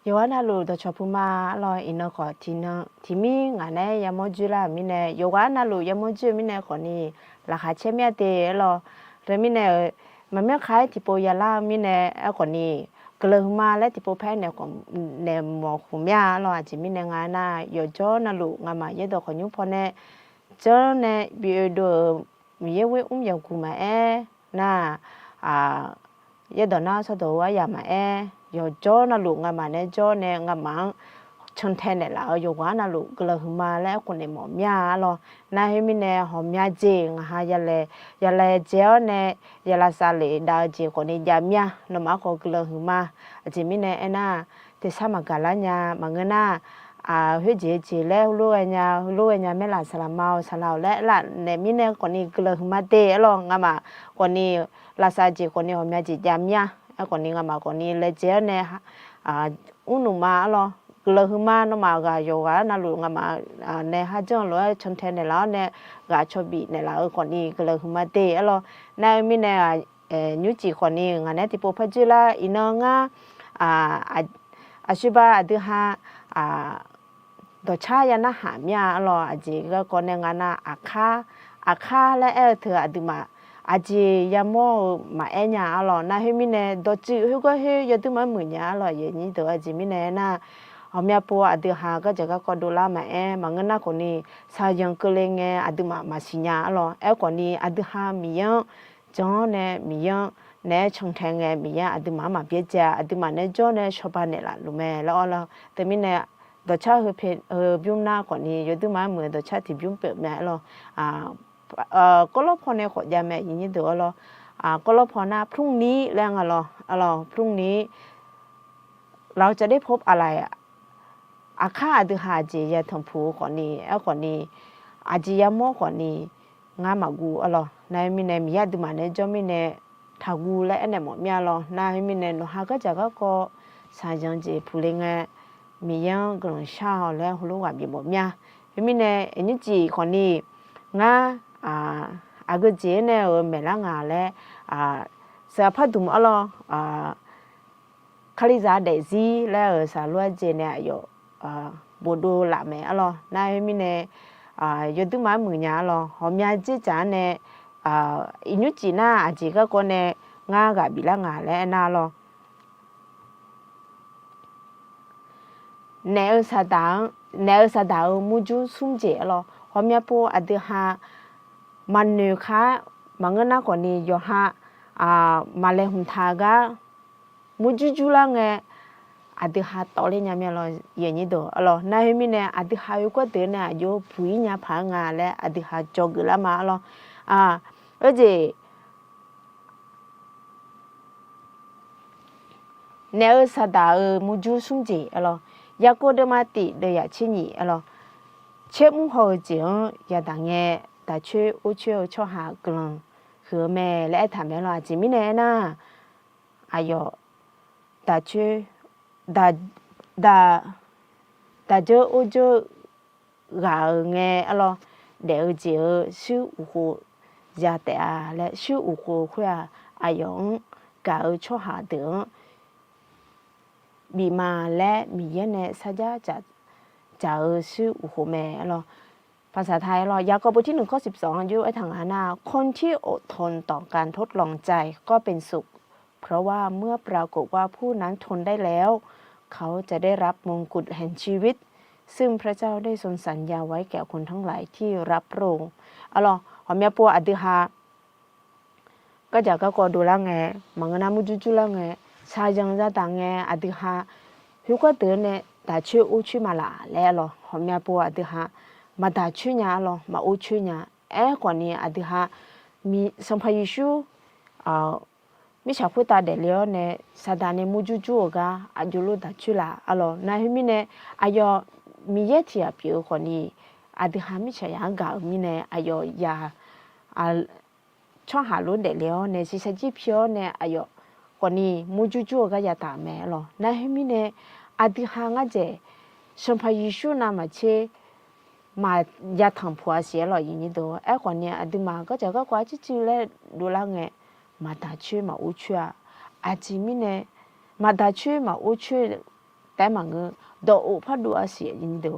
요가나 로도 저푸마 로 이너거 티미 안에 야모주라 미네 요가나 로 야모주 미네 거니 라카체미아데 로 레미네 마메 카이 티포 야라 미네 거니 글흐마 레 티포 페네 거네 모쿠미아 로 아지 미네 가나 요조나 로 가마 예도 거뉴 포네 저네 비도 미예웨 um야구마에 나아 예더나 서도와 야마에 yo jo na lu nga ma ne jo ne nga ma chon the ne la yo wa na lu gla hu ma le ku ne mo mya lo na he mi ne ho mya je nga ha ya le je ne ya la sa le da je ko ne ya mya no ma ko gla hu ma a je mi ne ena te sa ma ga la nya ma nga na a hwe je le lu nya me la sa la ma sa la le la ne mi ne ko ni gla hu ma te lo nga ma ko ni la sa je ko ni ho mya je ya mya còn ní mà còn ní lấy chế này unu mà lo gỡ huma nó mà gà yoga na lu mà này ha chọn lo chọn thế này là này gà cho bị này là còn ní gỡ huma tê lo này mình này như chỉ còn ní ngày này thì bộ phận chỉ là ino nga suba adu ha đồ cha ya na ha mía lo chỉ cái còn này ngày na akha là thừa adu mà aji yamo ma enya alo na hemine dochi hugo he yatu ma munya alo ye ni do aji mine na omya po adu ha ga jaga ko dola ma mangana ko ni sa yang kelenge adu ma masinya alo ko ni adu ha miyan jon ne miyan ne chongthenge miyan adu ma pye ja adu ma ne jon ne shoba ne la lu me la alo te mine do cha hu phe byum na ko ni yatu ma mu do cha ti byum pe me aloก็ลบพอในขอยาแม่ยินดีเด้อloก็ลบพอหน้าพรุ่งนี้แล้วพรุ่งนี้เราจะได้พบอะไรอาค่าดูหาจียาทงผูก่อนนี้ก่อนนี้อาจียามอก่อนนี้งามากูนายมีเนมียาดูมาเนจอมีเนทากูและเนหมอมีนายมีเนโนฮาก็จะก็สายจังจีผู้เลี้ยงมียังกลางเช้าแล้วหูลูกว่ามีหมอมีเนอันนี้จีก่อนนี้งาcái gì này ở mấy lăng lẽ sẽ phát động khali giá để gì lẽ ở xã luận gì này yo bộ đồ làm mấy này mình này yo tụi má mừng nhà hôm nay chỉ trả này ít chỉ na chỉ cái con này ngã cái bị lăng lẽ na nếu sa đào mua chú sum chế hôm nay po ở đây haมันเนื้อค่ะมันก็น่ากว่านี้อยู่ฮะมาเลยหุ่นทากะมุจุลังอดีฮะตอเลยเนี่ยมีอะไรอย่างนี้ดูนายมีเนี่ยอดีฮะอยู่ก็เตือนเนี่ยอยู่ผู้หญิงเนี่ยพังแล้วอดีฮะจอกละมาเนี่ยสัตว์มุจุสุ่มจีอยากก็เดินมาติเดียชินีเชื่อมุ่งหัวจริงอย่าดังเงี้ยแต่ช่วยช่วยหากลังคือแม่และทำให้เราจิมิเนนะอายุแต่ช่วยแต่เจอกาเงี้ยเดี๋ยวเจอชื่ออุโหยาแต่และชื่ออุโหคุยอายุกาช่วยหาเดือบีมาและมีเยอะเนี่ยสัจจะชื่ออุโหแม่ภาษาไทยยากอบบทที่1ข้อ12อายุทางนาคนที่อดทนต่อการทดลองใจก็เป็นสุขเพราะว่าเมื่อปรากฏว่าผู้นั้นทนได้แล้วเขาจะได้รับมงกุฎแห่งชีวิตซึ่งพระเจ้าได้ทรงสัญญาไว้แก่คนทั้งหลายที่รับพระองค์หอมยาปัวอดิฮาก็จะก็ดูละไงมังนามุจุละไงชายังจะต่างไงอดิฮาฮิวก็เตือนเนี่ยแต่ชื่ออุชิมาลาแล้วหอมยาปัวอดิฮามาด่าชื่อเนี่ยมาอุชื่อเนี่ยก่อนนี้อดีฮะมีสัมภาระชูมีชาวพุทธเดลียวเนี่ยสถานีมุจุกะอายุลุด่าชื่อละนายมีเนี่ยอายุมีเยที่อาพิวก่อนนี้อดีฮะมีชายางกามีเนี่ยอายุยาช่องหาลุเดลียวเนี่ยสิสัจจิพิวเนี่ยอายุก่อนนี้มุจุกะยาตาแม่นายมีเนี่ยอดีฮะงั้นเจสัมภาระชูนามาเชมายาทางผัวเสียอย่างนี้ดูคนเนี่ยอดีมาก็จะก็กว่าที่เลยดูละไงมาด่าชื่อมาอุชื่ออาจิมิเนี่ยมาด่าชื่อมาอุชื่อ แต่มังดอกพัดดูอาศัยยินดู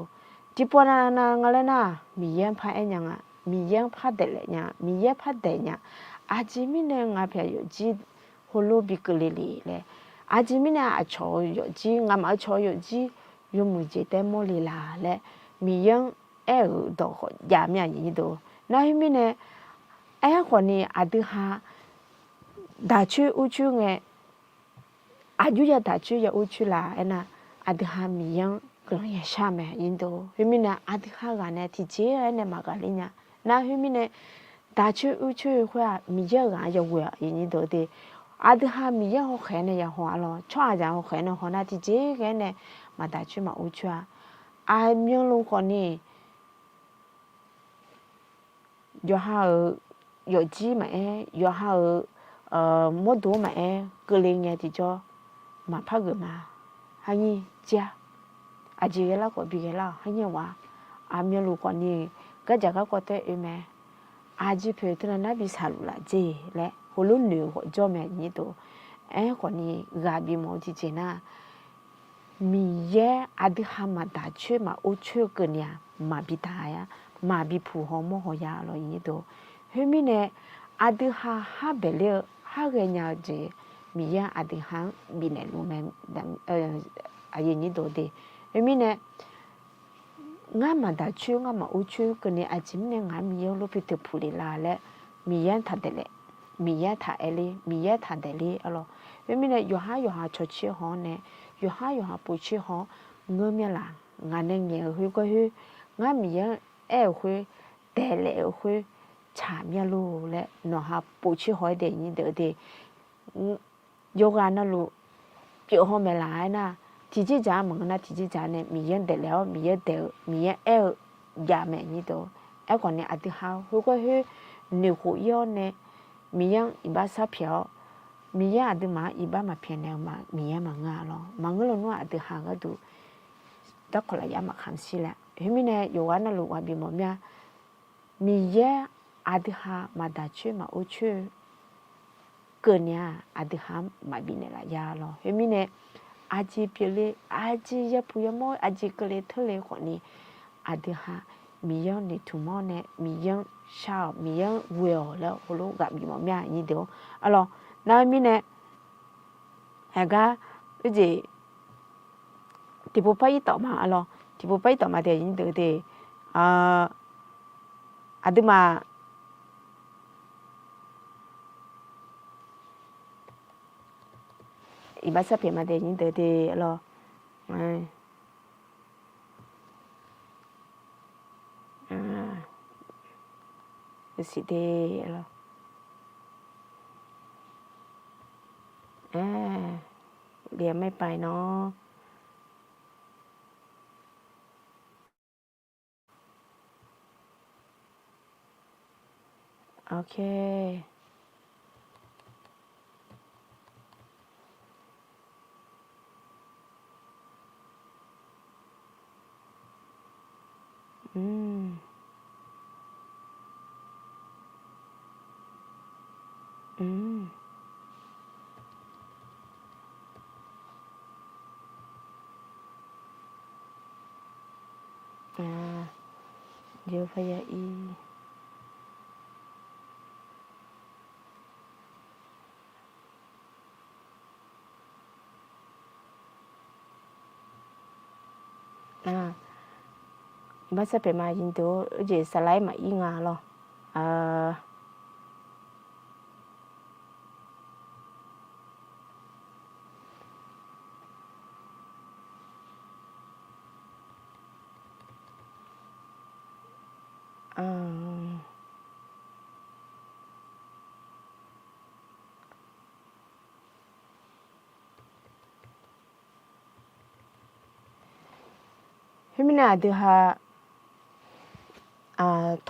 ที่ปนานางอะไรนะมีเยี่ยมพัดยังอ่ะมีเยี่ยมพัดเดลเนี่ยมีเยี่ยมพัดเดเนี่ยอาจิมิเนี่ยงาเพียอยู่จีฮัลโหลบิกเลลีเลยอาจิมิเนี่ยอาชออยู่จีงามาชออยู่จีอยู่มือจีแต่โมลีลาเลยมีเยี่ยมดอกยามเนี่ยยินดู那后面呢，可能阿都哈大区乌区个，阿就要大区要乌区啦，那阿都哈米样个人也下面印度，后面呢阿都哈个呢提前呢嘛个哩呢，那后面呢大区乌区话米样个要会印度的，阿都哈米样好看呢也好咯，穿着好看呢好那提前个呢嘛大区嘛乌区啊，阿米样路可能。有哈有鸡嘛有哈摩多嘛个零年的叫嘛怕个嘛，还你家，阿姐个啦个别个啦，还你话阿面路个呢，个家个个得咩，阿姐陪着那边杀路啦姐嘞，好多牛个做咩呢都，个呢个别毛子姐呐，米耶阿的哈嘛大缺嘛，我缺个呢嘛比大呀。mà bị phù hộ mô hộ ya lo ý đồ hôm nay adu ha bể liệu ha cái nhà gì mi ya adu ha bị này luôn mà ý đồ đi hôm nay ngã mà đã chưa ngã mà u chưa cái này achim này ngã mi ya lo bị tự phụ la lệ mi ya thà để lệ mi ya thà eli mi ya thà để li alo hôm nay yo ha cho chi ho nè yo ha bù chi ho ngơ mi là ngã này nghe hơi có hơi ngã mi ya会带来会查面路嘞，那哈不去好点你得的，有个那路表后面来呢，提起家门那提起家呢，米样得了，米样得，米样也没你都，个呢阿的好，如果是牛虎腰呢，米样一把钞票，米样阿的嘛一把嘛偏了嘛，米样嘛硬咯，嘛硬了那阿的好个都，到后来也嘛看死了。后面呢，有个那路话比么样，米耶阿的哈嘛大去嘛乌去，个呢阿的哈嘛比那啦呀咯。后面呢，阿姐别嘞，阿姐也不要么，阿姐个嘞特嘞可呢，阿的哈米样呢土么呢，米样少，米样会了，好咯个比么样你都，啊咯，那后面呢，那个而且，地不拍一道嘛，啊咯。thì bố bay tao mà để những thứ thì ada mà iba sa pia mà để những thứ thì lo cái gì thế lo liềnไม่ไปเนาะโอเคเดี๋ยวพยาอีbác sẽ phải mà nhìn tố chỉ slide mà y ngà loพี่มินาดูฮะ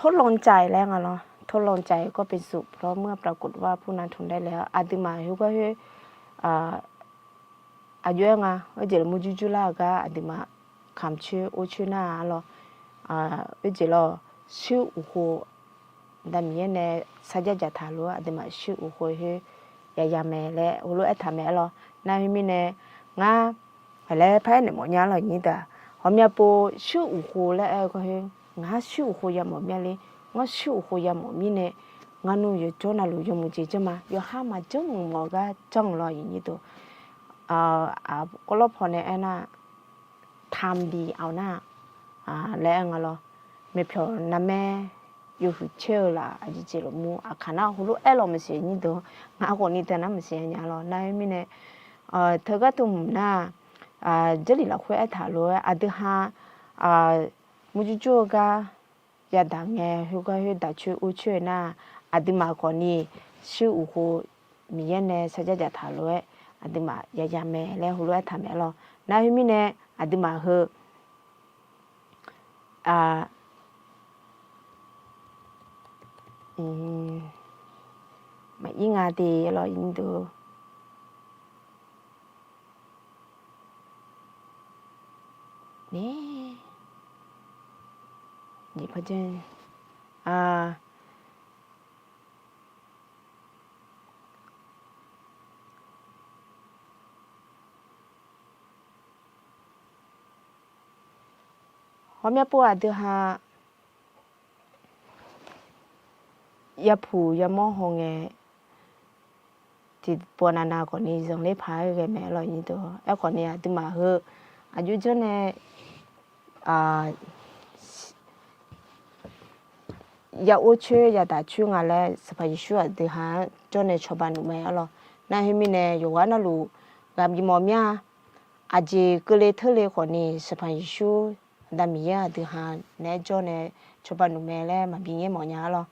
ทดลองใจแล้วไงเนาะทดลองใจก็เป็นสุขเพราะเมื่อปรากฏว่าผู้นั้นทนได้แล้วอาจจะมาฮิวก็คืออายุยังไงว่าจะมุจุจุลากะอาจจะมาคำชื่อโอชื่อหน้าเนาะว่าจะเราชื่ออุโหแต่มีเนี่ยสัจจะทารุอาจจะมาชื่ออุโหคือยายาแม่และอุลุเอธาแม่เนาะนั่นมีเนี่ยงาพ lại phải này mọi nhà là như ta họ mẹ bố siêu u hồ lại ai có hay ngã siêu u hồ ya mọi mẹ đi ngã siêu u hồ ya mọi mẹ này ngã nu yo cho na lu yo mu chỉ mà yo ha mà trong ngõ ga trong lo như đó có lúc họ này anh tham đi ao na lẽ ngã lo mẹ phiền nam mẹ yo hụt chơi là chỉ chỉ lo mu khả năng hulu elo mà sẽ như đó ngã còn như thế nào mà sẽ nhà lo này mẹ này thời cái tụm na这里了会爱讨论的哈木就做个也当诶，如果去打去乌去那的嘛可能是有个米呢，实在在讨论的嘛也没来胡乱谈没了，那后面呢的嘛和mà yên thì lo yên được nè gì phải chứ hôm nay bữa được ha ya phụ ya mò hông nghe thì bữa nào còn đi dùng lấy phải cái mẹ lo như đó em còn đi thì mà hơ ajú cho này ya ô chơi ya đã chơi ngà lẽ phải sửa thì ha cho nên cho bạn mẹ lo na hôm nay yo quá nó lu làm gì mà mía aji cứ lấy thử lấy còn đi phải sửa đam mía thì ha nè cho nên cho bạn mẹ lẽ mà bị nghe mọi nhà lo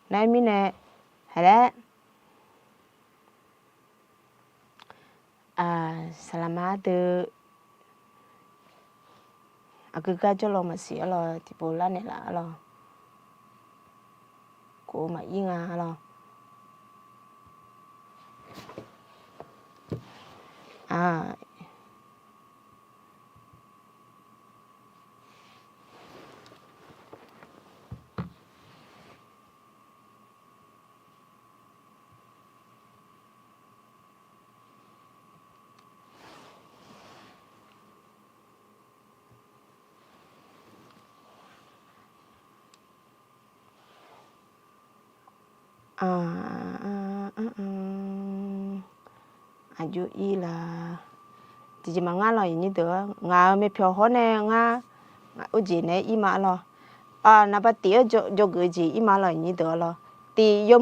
na hôm nay hay lẽ selamat aku kerja lo masih lo di bulan ni lah lo, ko mak ingat lo, ajú y là chỉ mà ngã lo như đó ngã mấy phiếu họ này ngã ở gì này y mà lo nãy bắt tiệt cho cái gì y mà lo như đó lo thì do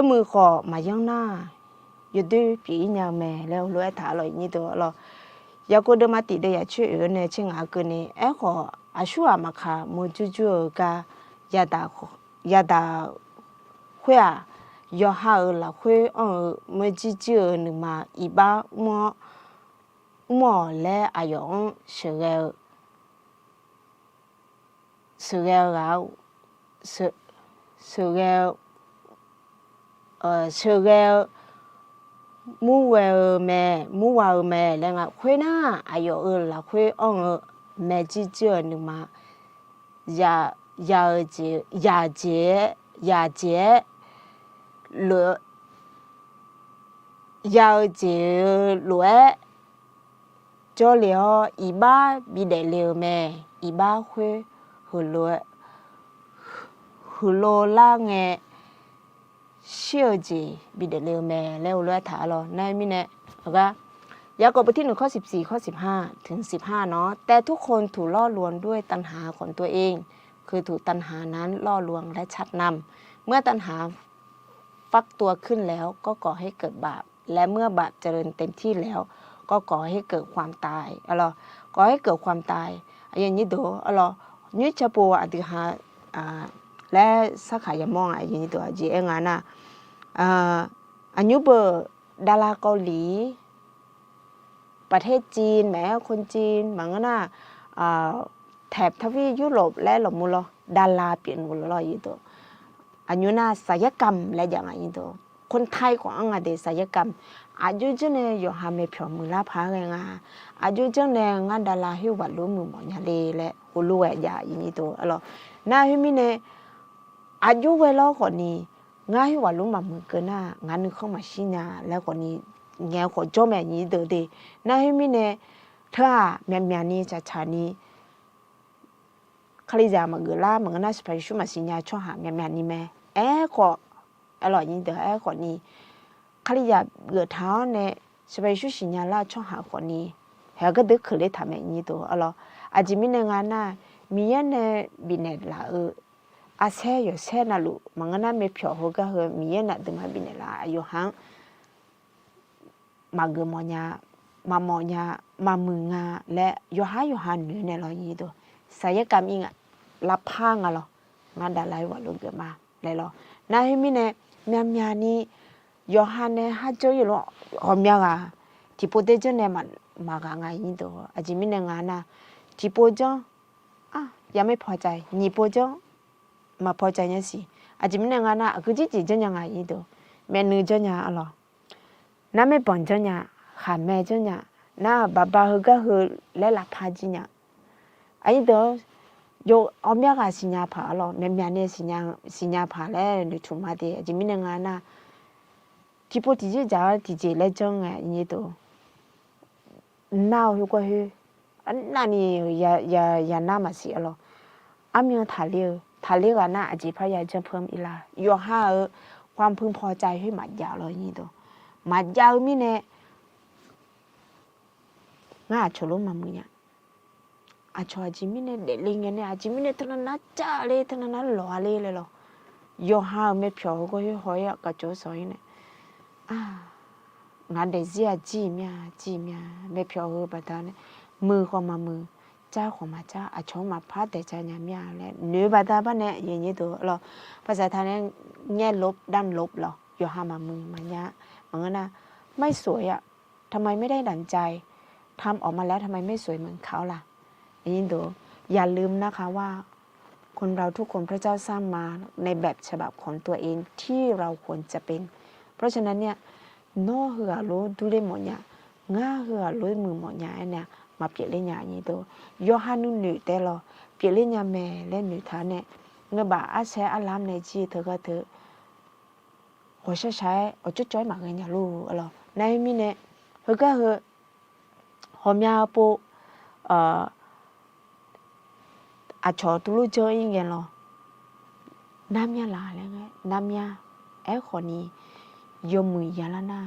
mưa khó mà giống na do đôi bị nhà mẹ leo lúa thả lo như đó lo giờ cô đôi mà tiệt đây à chuyện ở này chuyện ngã cái này em khó xua mà khá mua chú cái gia đã khuya giờ hai là khuya mới chỉ nữa mà iba mua lẽ ayong sửa gạo sửa mua vào mẹ là ngà khuya na ayong là khuya mẹ chỉ nữa mà giờ lúa giờ chế lúa cho liệu iba bị để liều mẹ iba khuê hù lúa la nghe siêu gì bị để liều mẹ leo lúa thả lo nay mi nè okยากอบบทที่1ข้อ14ข้อ15ถึง15เนาะแต่ทุกคนถูกล่อลวงด้วยตัณหาของตัวเองคือถูกตัณหานั้นล่อลวงและชักนำเมื่อตัณหาฟักตัวขึ้นแล้วก็ก่อให้เกิดบาปและเมื่อบาปเจริญเต็มที่แล้วก็ก่อให้เกิดความตายก่อให้เกิดความตายอย่างนี้ดูนี่จะปัวอธิหาและสักขายมองอย่างนี้ตัวจีเองนะอันนี้เบอร์ดาราเกาหลีประเทศจีนแม้คนจีนบางน่ะแถบทวีปยุโรปและหลงมุลดาราเปลี่ยนมุลอยู่ตัวอันนี้น่ะศัลยกรรมและอย่างนี้ตัวคนไทยของอังกฤษศัลยกรรมอายุเจเนยอยู่หาไม่เพียงมือละพาไงอายุเจเนงานดาราหิววัดรู้มือหมอนยาเลและหูรู้แย่อย่างนี้ตัวน่าหิมิเนอายุเวลาคนนี้งานหิววัดรู้มามือเกินน่ะงานนึกเข้ามาชิญาแล้วคนนี้ เงี้ยขอจ้อแม่นี้เดอเดน่าให้มีเนี่ยเธอแม่นี้จะชานี้คลิจามาเกล่ามันก็น่าสไปชูมาสิญญาช่วหาแม่นี้แม่ขออร่อยนี้เดอขอนี้คลิจาเกิดเท้าเนี่ยสไปชูสิญญาล่าช่วหาขอนี้เฮก็ดึกขึ้นเลยทำแบบนี้ตัวอ๋ออาจจะมีในงานน่ะมีเนี่ยบินเนี่ยละอาเซ่อยู่เซ่น่ะลูมันก็น่าไม่เพียวหัวก็เหมีเนี่ยดึงมาบินเนี่ยละอยู่ห่างมาเกมอนยามามอนยามามึงาและอยู่ห่างเหนือเนี่ยเราอย่างตัวสายกรรมอิงรับพังอ่ะหรองานดาไลว่าลูกเกิดมาเลยหรอน่าให้มีเนี่ยมีนี่อยู่ห่างเนี่ยหาเจออยู่หรอหอมยังอ่ะที่พูดได้จนเนี่ยมากางอย่างตัวอาจจะมีเนี่ยงานน่ะที่พูดจังยังไม่พอใจนี่พูดจังมาพอใจเนี่ยสิอาจจะมีเนี่ยงานน่ะคือจีจังยังไงอย่างตัวแม่นึกจังยังอ่ะหรอน้าไม่ปนจังยังหาแม่จังยังน้าบ้าก็คือเล่ละพาจิยังไอ้ตัวโยอเมียกาสิญญาผาหรอแม่เนี่ยสิญญาผาแล้วนึกถึงมาดีอาจจะมีเนี่ยงานน่ะที่พูดที่จะที่จะเล่จังไงอย่างตัวน้าอยู่ก็คือนั่นนี่อย่าน้ามาสิหรออามีทะเลกันน่ะอาจจะพยายามจะเพิ่มอีลาอยู่ห่าความพึงพอใจให้มัดยาวเลยนี่ตัวมัดยาวมีเนี่ยง่าชโลมามึงเนี่ยอาชอจิมีเนี่ยเด็กลิงเนี่ยอาจิมีเนี่ยทนนัดจ้าเลยทนนัดหล่อเลยหรอยู่ห่าไม่เพียวก็คือหอยกระโจสอยเนี่ยงานเด็กเสียจีเมียไม่เพียวบัดนั้นมือของมามือจ้าของมาจ้าอาชงมาพัดแต่จ้าเนี่ยเมียเลยเนื้อบัดนั้นเนี่ยอย่างนี้ตัวหรอภาษาไทยเนี่ยแง่ลบด้านลบหรออยู่ห่ามามือมันเนี่ยมันก็น่ะไม่สวยอ่ะทำไมไม่ได้ดั่งใจทำออกมาแล้วทำไมไม่สวยเหมือนเขาล่ะอย่างนี้ตัวอย่าลืมนะคะว่าคนเราทุกคนพระเจ้าสร้างมาในแบบฉบับของตัวเองที่เราควรจะเป็นเพราะฉะนั้นเนี่ยโน่เหือรู้ดูได้หมดเนี่ยง่าเหือรู้มือหมดเนี่ยเนี่ยมาเปลี่ยนเล่นอย่างนี้ตัวยอหันุหนึ่งแต่เราเปลี่ยนเล่นยาแม่เล่นหนึ่งท่าเนี่ยเงาบ่าอาเชอาลามในจีเธอก็เธอหัวใช้จุดจ้อยมาเงี้ยรู้อะไรในมีเนี่ยเฮก็เฮหอมยาปูอาชอตุลุเจออย่างเงี้ยหรอน้ำยาลาแล้วไงน้ำยาคนนี้ยมมือยาลานา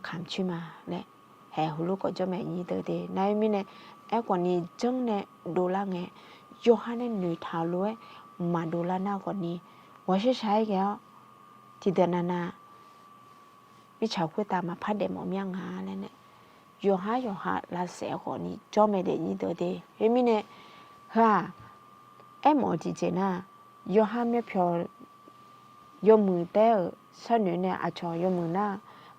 ขำชิมาเนี่ยแห่หูลูกก็จะแม่ยี่เตอเดนายมีเนี่ยคนนี้จังเนี่ยดูละไงโยฮันเนี่ยหนุ่ยทาลุมาดูละหน้าคนนี้ว่าใช้แกที่เดินนาวิชาคุยตามมาพัดเดมอมยังหาแล้วเนี่ยโยฮาลาเสียคนนี้จ้าไม่ได้ยี่เตอเดเฮ้ยมีเนี่ยหมอจีเจน่าโยฮาไม่เพียวยมือเต้ฉันเนี่ยอาชอยมือหน้า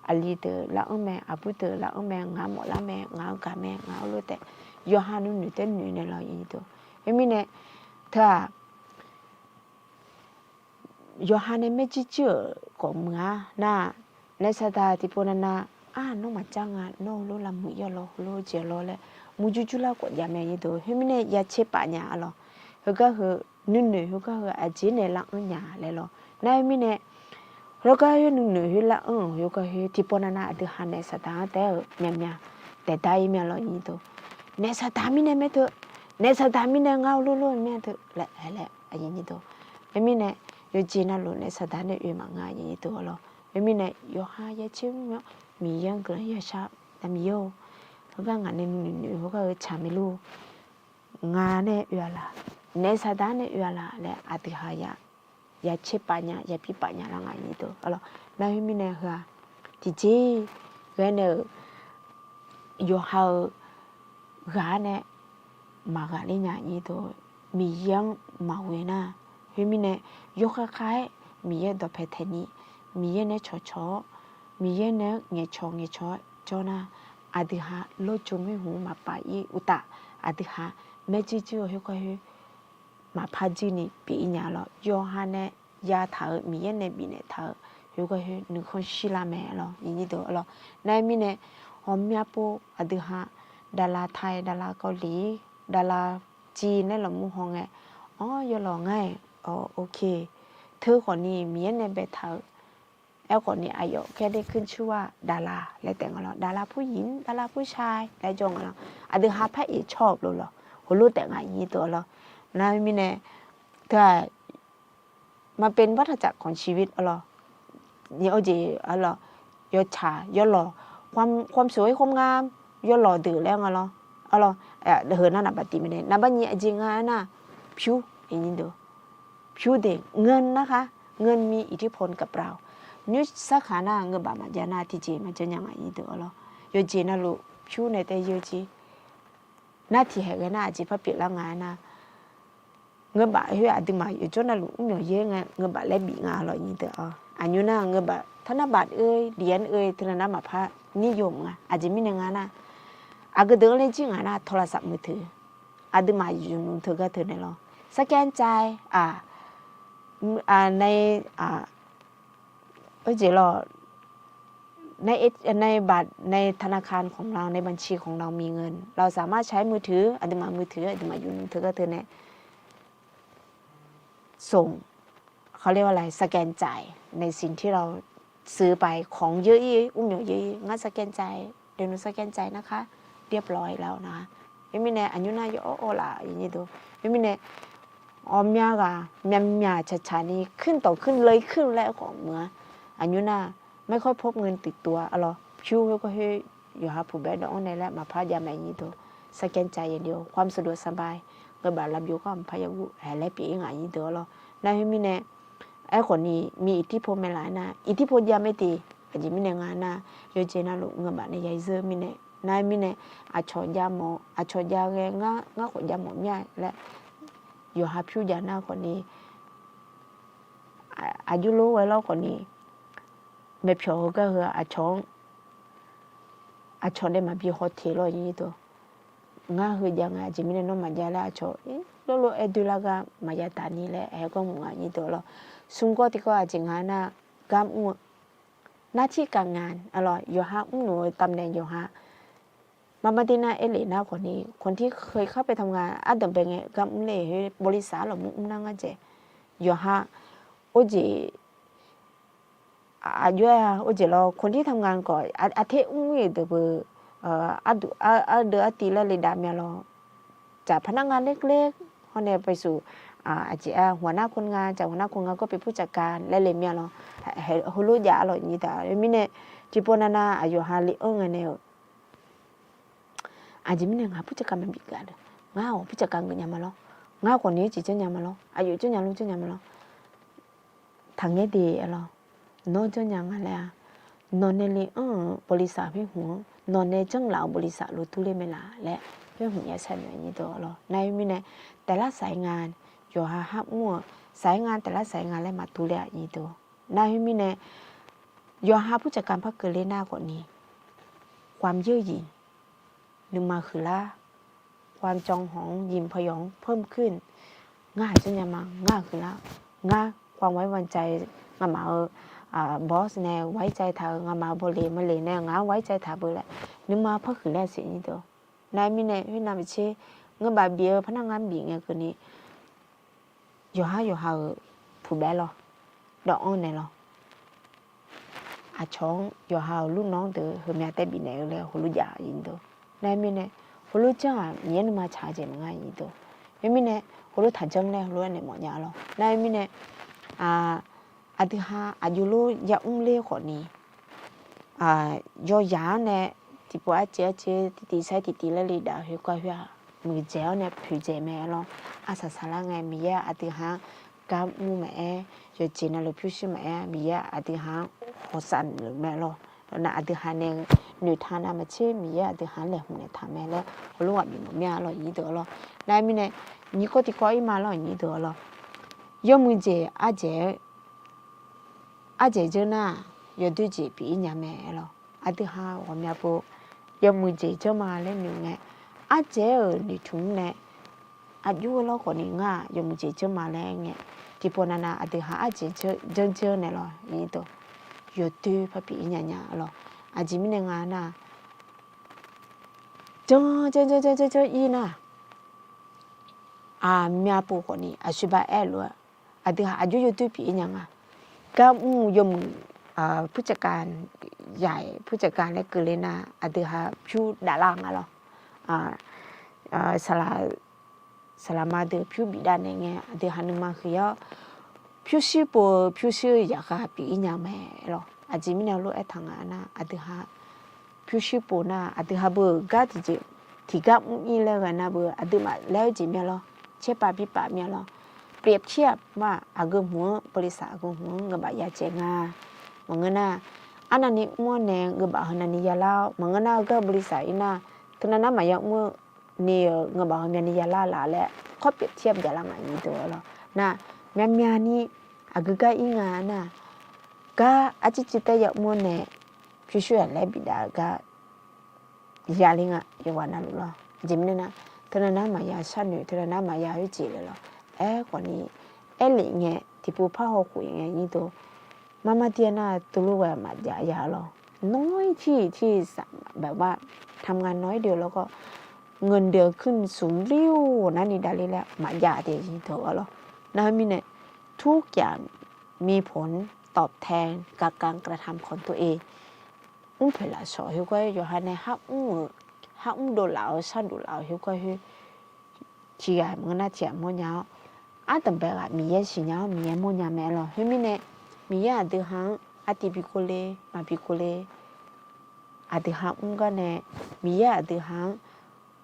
อลีเตอละแม่อาบุเตอละแม่งาหมอละแม่งากาแม่งาลูแต่โยฮานุหนูเต้นหนูเนี่ยเราอย่างนี้ตัวเฮ้ยมีเนี่ยถ้าโยฮาเนี่ยไม่จีเจอของมึงน่ะในสถานที่พวกนั้นน้องมาจ้างน้องรู้ละมือยอโลเจโลเลยมูจูละกว่าอย่าแม่ยี่ตัวเฮ้ยมีเนี่ยยาเชปะเนี่ยอะไรเขาก็คือนุ่นเขาก็คืออาจีเนี่ยละเนี่ยเลยหรอนายมีเนี่ยเราก็อยู่หนึ่งหิละอยู่ก็หิที่ปนนาดูหันในสถานแต่เมียแต่ได้เมียเราอย่างนี้ตัวในสถานมีเนี่ยไม่เถอะในสถานมีเนี่ยเงาลุ่นเมียเถอะแหละอย่างนี้ตัวไม่มีเนี่ยอยู่จีน่าลุ่นในสถานเนี่ยอยู่มังงาอย่างนี้ตัวเราไม่มีเนี่ยอยู่หายาชิมเนาะมียังเกลือยาชาแต่มีโยเขาก็งานในหนึ่งเขาก็ชาไม่รู้งานเนี่ยอยู่อะไรในสถานเนี่ยอยู่อะไรและอาทิหายายาเชปะเนี่ยยาพิปะเนี่ยละงานนี้ตัวalors na mi ne ha ti ji ga ne yo ha ga ne ma ga le nya ni to mi yang ma we na he mi ne yo kha khai mi ye do phe the ni mi ye ne cho mi ye ne nge cho cho na adi ha lo chu mi hu ma pa yi uta adi ha me ji ji he ko he ma pha ji ni pi nya lo yo ha neยาถามีเย็นในบีเนี่ยถาอยู่ก็เห็นหนึ่งคนชิลาแม่หรออย่างนี้ตัวหรอนายมีเนี่ยหอมยาปูอดีฮะดาราไทยดาราเกาหลีดาราจีนนี่หรอมูฮองไงอย่าหลอกง่ายโอเคเธอคนนี้มีเย็นในเบถา แอลคนนี้อายุแค่ได้ขึ้นชื่อว่าดาราและแต่งกันแล้วดาราผู้หญิงดาราผู้ชายและจงกันแล้วอาจจะหาพระเอกชอบเลยหรอหัวรู้แต่งงานนี้ตัวแล้วนะมิเนี่ยถ้ามาเป็นวัฏจักรของชีวิตอะไรเนี่ยเอาจีอะไรยศชายศหล่อความสวยความงามยศหล่อดื้อแล้วอะไรเดินนั่นน่ะปฏิไม่ได้นับว่าเนี่ยจริงอ่ะนะผิวอย่างนี้ดูผิวเด็กเงินนะคะเงินมีอิทธิพลกับเรานิสักขานาเงินบามาจานาที่เจมันจะยังไงนี่ตัวเราโยเจน่ะลูกผิวในแต่โยเจน่าที่เหตุน่าจีพับเปียละงานนะเงินบาเฮ้ยอาดึงมาอยู่จนน่ะลูกเหนื่อยเยอะไงเงินบาเล็บบีงาเรานี่ตัวอันนี้นะเงินบาธนบัตรเหรียญธนบัตรพระนิยมไงอาจจะมีในงานนะอาก็เดินเล่นจริงนะโทรศัพท์มือถืออาดึงมาอยู่นู่นเธอก็เธอเนี่ยหรอสแกนจ่ายในเจรอในบัตรในธนาคารของเราในบัญชีของเรามีเงินเราสามารถใช้มือถืออาดึงมามือถืออาดึงมาอยู่นู่นเธอก็เธอเนี่ยส่งเขาเรียกว่าอะไรสแกนจ่ายในสิ่งที่เราซื้อไปของเยอะๆอุ้มเยอะๆงั้นสแกนจ่ายเดี๋ยวหนูสแกนจ่ายนะคะเรียบร้อยแล้วนะไม่มีแน่อันนี้น่าจะโอ้ล่ะอย่างนี้ดูไม่มีแน่อมยากะมีชัดๆนี่ขึ้นต่อขึ้นเลยขึ้นแล้วของเมื่ออันนี้น่าไม่ค่อยพบเงินติดตัวอะไรผิวก็ให้อยู่หาผู้แบดองในแล้วมาพายาแบบนี้ดูสแกนจ่ายอย่างเดียวความสะดวกสบายเงินบาทรับอยู่ก็พายาวุแห่และปีงอย่างนี้ดูอะไรนายไม่แน่ไอ้คนนี้มีอิทธิพลไม่หลายนะอิทธิพลยังไม่ตีอาจจะมีในงานนะโยเจน่าลูกเงินบาทในยายเซอร์มีเนี่ยนายมีเนี่ยอาชอนยาหมออาชอนยาแงง่าขนยาหมอเนี่ยและอยู่หาผิวยาหน้าคนนี้อายุรู้ไว้แล้วคนนี้ไม่เพียวก็คืออาชอนได้มาบีโฮเทลอย่างนี้ตัวง่าคือยังไงจะมีในน้องมันยาละอาชอนโลเอดูละก็มายาตานี่แหละเฮก็มึงอย่างนี้ตัวเราซุ่มก็ที่ก็อาจจะงานนะกำอุ้งหน้าที่การงานอร่อยอยู่ฮะอุ้งหนูตำแหน่งอยู่ฮะมาตินาเอเลน่าคนนี้คนที่เคยเข้าไปทำงานอาดัมเป็นไงกำอุ้งเลยบริษัทหรอมึงนั่งกันเจอยู่ฮะโอจีอายุโอจีเราคนที่ทำงานก่อนอาเทอุ้งเวเดบเดือตีละเลยดามีเราจากพนักงานเล็กๆเขาเนี่ยไปสู่อาจจะหัวหน้าคนงานจากหัวหน้าคนงานก็เป็นผู้จัดการและเลยมีเราฮุลุยาเราอย่างนี้แต่ไม่เนี่ยที่ปนันอายุฮาลิเงินเนี่ยอาจจะไม่เนี่ยงาผู้จัดการมันบิดกันง่าผู้จัดการเงินยามาแล้วง่าคนนี้จีเจ้ายามาแล้วอายุเจ้ายาลูกเจ้ายามาแล้วทางนี้ดีอะไรน้องเจ้ายาอะไรนอนในเลยบริษัทพี่หัวนอนในจังหลาบริษัทรถทุเรศไม่ละและเรื่องหัวยาใช้แบบนี้ตัวเราในมีเนี่ยแต่ละสายงานอยู่หาหับมั่วสายงานแต่ละสายงานและมาทุเรศนี้ตัวนายมีเนี่ยอยู่หาผู้จัดการพักเกิดเลน่าก่อนนี้ความเย่อหยิ่งหนึ่งมาคือละความจองหองยิ้มพยองเพิ่มขึ้นง่ายจนยามาง่ายคือละง่ายความไว้วางใจง่ามาบอสแนวไว้ใจเธองามาบริมาเลยแนวงาไว้ใจเธอเบอร์แหละนึกมาพักคือแล้วสิ่งนี้ตัวนายมีเนี่ยพี่นำไปเชื่อเงินบาเบียพนักงานบีเงี้ยคนนี้อยู่หาผู้แบลล์ดอกอ้อนเนี่ยหรอช่องอยู่หาลูกน้องเด้อเฮมีแต่บีเนี่ยเลยฮุลุยายินตัวนายมีเนี่ยฮุลุจ้าเมียนมาชาเจมันง่ายยินตัวไม่มีเนี่ยฮุลุถันจังเนี่ยฮุลุเนี่ยหมดยาหรอนายมีเนี่ยอาทิหาอายุรู้ยาเล่คนนี้ยอยาเนี่ยที่ปัวเจ๊ที่ใช้ที่ละลีดาเฮก็เฮียมือเจ้าเนี่ยผิวเจแม่ลองอาสาสละไงมียาอาทิหากำมูแม่ยอจีน่ะลูกผิวชิแม่มียาอาทิหาหัวสั่นหรือแม่ลองแล้วน่ะอาทิหาเนี่ยหนูทานามาเชื่อมียาอาทิหาแหลกเนี่ยทำแม่แล้วรู้ว่ามีแม่ลอยยี่ตัวลอนายมีเนี่ยนี่ก็ที่ก้อยมาลอยยี่ตัวลอยมือเจอาเจเจ้าหน้ายอดดูเจปีนี้แม่หรออาทิหาว่าแม่ปูยมือเจเจ้ามาเล่นหนึ่งไงอาเจนี่ถุงเนี่ยอายุเราคนนี้ง่ายมือเจเจ้ามาเล่นไงที่ปนันอาทิหาอาเจเจ้าเนี่ยหรอนี่ตัวยอดดูพอปีนี้หรออาจิมิเนี่ยงาน่ะเจ้าอีน่ะแม่ปูคนนี้อาชีพอะไรอาทิหาอายุยอดดูปีนี้ไงก็ยม ผู้จัดการใหญ่ผู้จัดการและเกเลนาอดีฮะพิวดาลังอะไรสลามาเดพิวบิดาเนี่ยไงอดีฮะนึกมาคือพิวชื่อพิวชื่ออยากให้ปีอินยังแม่หรออาจิมินาลูกทางนะอดีฮะพิวชื่อปูน่ะอดีฮะเบอร์กัดจิที่กับมีแล้วกันนะเบอร์อดีมาแล้วจิมีหรอเชื่อป่ะพี่ป่ะมีหรอเปรียบเทียบว่าอากงหัวบริษัทอากงหัวเงินบาทยาเจงามองนะอันนั้นนี่มัวเนี่ยเงินบาทนั้นนี่ยาลามองนะก็บริษัทอินะตอนนั้นมาอย่างมัวเนี่ยเงินบาทมันนี่ยาลาละแหละข้อเปรียบเทียบยาลามันนี่ตัวหรอนะแม่นี่อากงอิงานะก็อาจจะแต่อย่างมัวเนี่ยพิเศษเลยบิดาก็ยาลิงะยาวนาลุละจิมเนี่ยนะตอนนั้นมาอย่างฉันอยู่ตอนนั้นมาอย่างวิจิเลยหรอคนนี้เลี้ยงเนี่ยที่ผู้พ่อเขาคุยไงนี่ตัวมามาเดียน่าตัวลูกแบบมาใหญ่ๆหรอน้อยที่แบบว่าทำงานน้อยเดียวแล้วก็เงินเดือนขึ้นสูงเร็วนั่นนี่ได้เลยแหละมาใหญ่เดียวนี่ตัวหรอนะมีเนี่ยทุกอย่างมีผลตอบแทนกับการกระทำของตัวเองเพลาสอยก็อยู่ให้ในห้าโดลลาร์$3ก็คือที่ไงมันน่าจะมันยาวแต่แบบมีเยอะสินะมีเยอะมันยาวแม่หรอเฮ้ยมีเนี่ยมีเยอะเดือดหันติบิโคเล่มาบิโคเล่เดือดหันกันเนี่ยมีเยอะเดือดหัน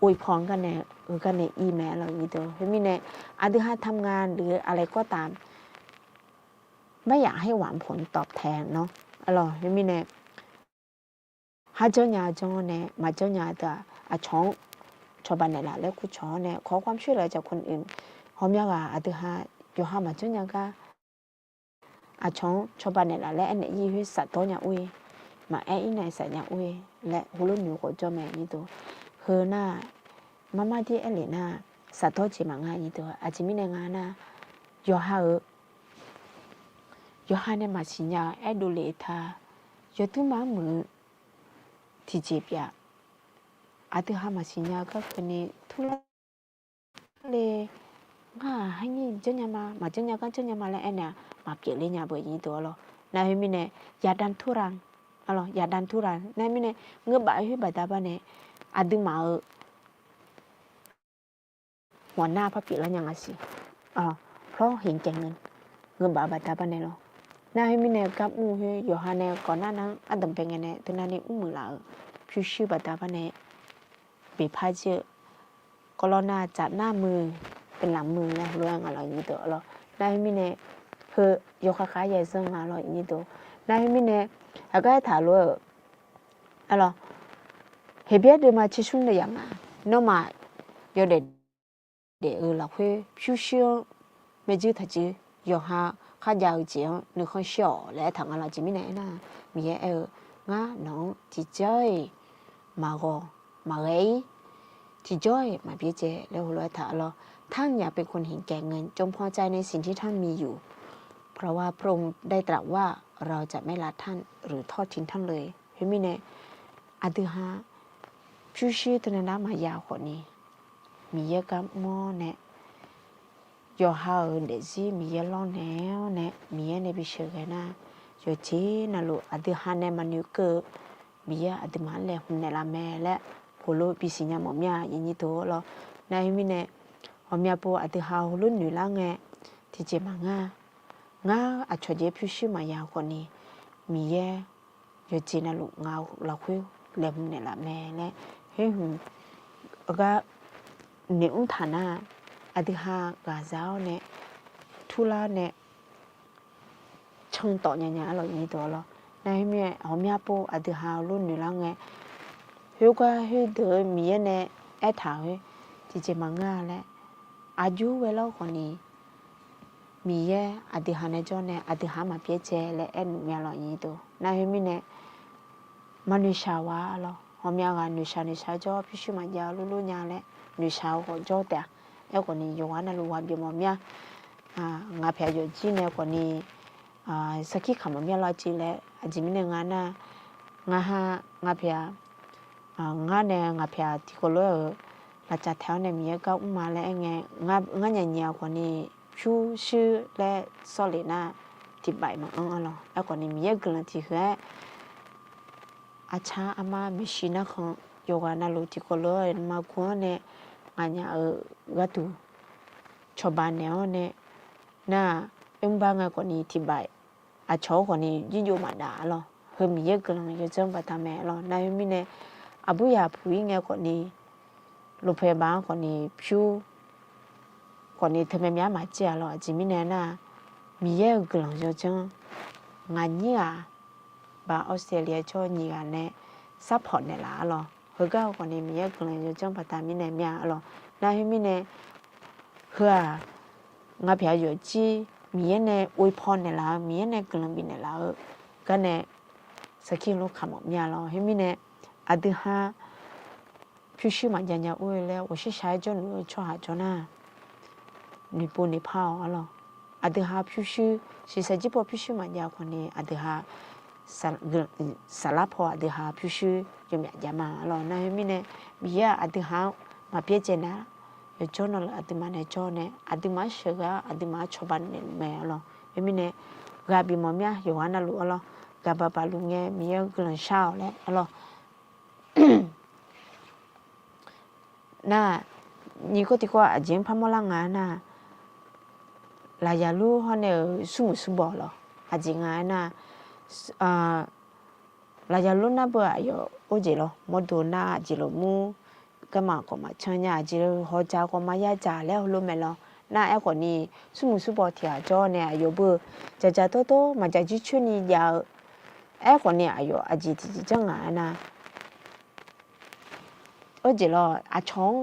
อวยพรกันเนี่ยกันเนี่ยอีเมลเราอีตัวเฮ้ยมีเนี่ยเดือดหันทำงานหรืออะไรก็ตามไม่อยากให้หวังผลตอบแทนเนาะอะไรเฮ้ยมีเนี่ยหาเจ้าหน้าจ้องเนี่ยมาเจ้าหน้าตัวช่องชาวบ้านเนี่ยละแล้วคุณช่องเนี่ยขอความช่วยเหลือจากคนอื่นหอมยากเดือดหันอยู่ห้ามาเจ้าหน้าก็ช่องชาวบ้านเนี่ยละและอันนี้ยี่ห้อสัตว์ตัวเนี่ยอุ้ยมาอีไหนสัตว์เนี่ยอุ้ยและหุ่นหนูก็จะแม่นี่ตัวเฮน่ามาที่เลยน่าสัตว์ตัวจีมังงานี่ตัวจิมีเนี่ยงาน่ะอยู่ห้าเนี่ยมาสิญาดูเลท่าอยู่ตัวมามือที่เจ็บยาเดือดหันมาสิญญาก็คนนี้ทุเรศเลยให้ยี่เจ้าหน้ามาเจ้าหน้าก็เจ้าหน้ามาแล้วเนี่ยมาเปลี่ยนเลยเนี่ยเบอร์ยี่ตัวหรอนายมีเนี่ยยาดันทุรังยาดันทุรังนายมีเนี่ยเงือบบ่ายให้บ่ายตาบ้านเนี่ยดึงมาหัวหน้าพับเปลี่ยนแล้วยังไงสิเพราะเห็นแก่เงินเงือบบ่ายตาบ้านเนี่ยหรอนายมีเนี่ยกับมูเฮอยู่ฮะเนี่ยก่อนหน้านั้นดัมเป็นไงเนี่ยตอนนั้นเนี่ยมือละพิวชื่อบ่ายตาบ้านเนี่ยเบียพายเจอกลอนาจัดหน้ามือเป็นหลังมือนะรู้ยังอะไรอย่างนี้ตัวหรอนายมีเนี่ยเพื่อยกขาใหญ่ซึ่งมาหรออย่างนี้ตัวนายมีเนี่ยก็ให้ถามรู้เฮเบียเดินมาชิชุนเลยยังน้องมาเดี๋ยวเราคุยพิวเชื่อไม่จืดถ้าจืดอยู่ฮะข้าอยากเจียงนึกข้าเชื่อและทางอะไรจะไม่ไหนนะมีงาน้องจีจ้อยมาเลยจีจ้อยมาเบี้ยเจแล้วหัวเราะถามท่านอยากเป็นคนเห็นแก่เงินจงพอใจในสิ่งที่ท่านมีอยู่เพราะว่าพระองค์ได้ตรัสว่าเราจะไม่ละท่านหรือทอดทิ้งท่านเลยเห็นไหมเนี่ยดือฮะพิวชื่อตอนนั้นมายาวกว่านี้มีเยอะกับหม้อเนี่ยยอฮาเดซี่มีเยอะล้อแนวเนี่ยมีเยอะในบิเชกันนะยอจีน่ะลูกดือฮะเนี่ยมันอยู่เกิดมีเยอะดือมันเลยหุ่นเนี่ยละแม่และพอลูกปีสิญญาหมอมยาอย่างนี้ตัวหรอนายมีเนี่ยหอมยาปูดือฮาหุ่นอยู่ล่างไงที่เจ็บมางชดเย็บพิวชื่อมายาวกว่านี้มีเยอะยอจีน่ะลูกเราคุยเล่มเนี่ยละแม่และเฮ้ยก็เนี่ยฐานะดือฮากาซาวเนี่ยทุลาเนี่ยชงต่อเนี่ยเราอย่างนี้ตัวหรอนายมีหอมยาปูดือฮารุ่นอยู่ล่างไงเฮ้ยก็เฮ้ยเดินมีเนี่ยถามเฮ้ยที่เจ็บมางและอายุเวลาคนนี้มีดือฮาเนี่ยจอนเนี่ยดือฮามาเปียเจและมีอะไรอย่างนี้ตัวนายมีเนี่ยมันนิชาวะหรอหอมยากันนิชาจอพิชิมันยาลุเนี่ยและนิชาวก็จอแต่คนนี้อยู่วันนั้นรู้ว่าเบียมมีงาเพียอยู่จีเนี่ยคนนี้สักกี่คำมีอะไรจีเลยจิมิเนี่ยงาเพียงาเพียที่คนรู้เราจะแถวเนี่ยมีก็มาแล้วไงงาเนี่ยคนนี้ชื่อและสอลิน่า ที่ใบมาแล้วแล้วก่อนนี้มีกลังที่เหออาชาอามาไม่ชินะของโยกานาลูที่ก็เลยมาควงเนี่ยงานเนี่ยก็ดูชาวบ้านเนี่ยน่าบางก่อนนี้ที่ใบอาชาวก่อนนี้ยิ่งอยู่มาด่าหรอเฮมีกลังอยู่จังปัตตาแม่หรอนายมีเนี่ยอาบุยาผู้หญิงก่อนนี้ลูกเพบ้านก่อนนี้ผิวก่อนนี้ทำไมไม่มาเจ้าหรอจิมีเนี่ยน่ะมีกลังอยู่จังงานเนี่ยบาออสเตรเลียชอบนี่กันเนี่ยซัพพอร์ตเนี่ยล่ะหรอเฮก็ก่อนนี้มีกลังอยู่จังปัตตามีเนี่ยหรอนายมีเนี่ยเฮืองาเพียอยู่จีมีเนี่ยอวยพรเนี่ยล่ะมีเนี่ยกลังบินเนี่ยล่ะก็เนี่ยสกิลลูกคำบอกหรอให้มีเนี่ยอดีฮะพิชิมาจันยาอวยแล้วว่าใช้จนชอบหาจนานิปุนิพาวหรออดีฮะพิชิสิสจิปพิชิมาจันคนนี้อดีฮะสลับพออดีฮะพิชิยมยามาหรอนะให้มีเนี่ยมีอดีฮะมาเปียเจนะยจนอดีมาเนี่ยจนเนี่ยอดีมาเชื่ออดีมาชบันเนี่ยแม่หรอให้มีเนี่ยกาบิมอมีอยู่วันนั้นหรอกาบาบาลุงเงี้ยมีกลังเช้าแล้วหรอน่านี่ก็ที่ว่าอาจจะพม่าลังงานน่ะลายาลูเขาเนี่ยสุ่มบ่หรออาจจะงานน่ะลายาลูน่าเบื่ออยู่โอ้เจหรอมดดูน่าเจหรอมูก็มาก็มาเชิญญาเจหรอหัวใจก็มายาจ่าแล้วรู้ไหมล่ะน่าไอ้คนนี้สุ่มบ่ที่อาจจะเนี่ยอยู่บ่จะโตมาจะจิชุนี่ยาไอ้คนนี้อายุอาจจะที่จังงานน่ะโอ้เจหรออาช่อง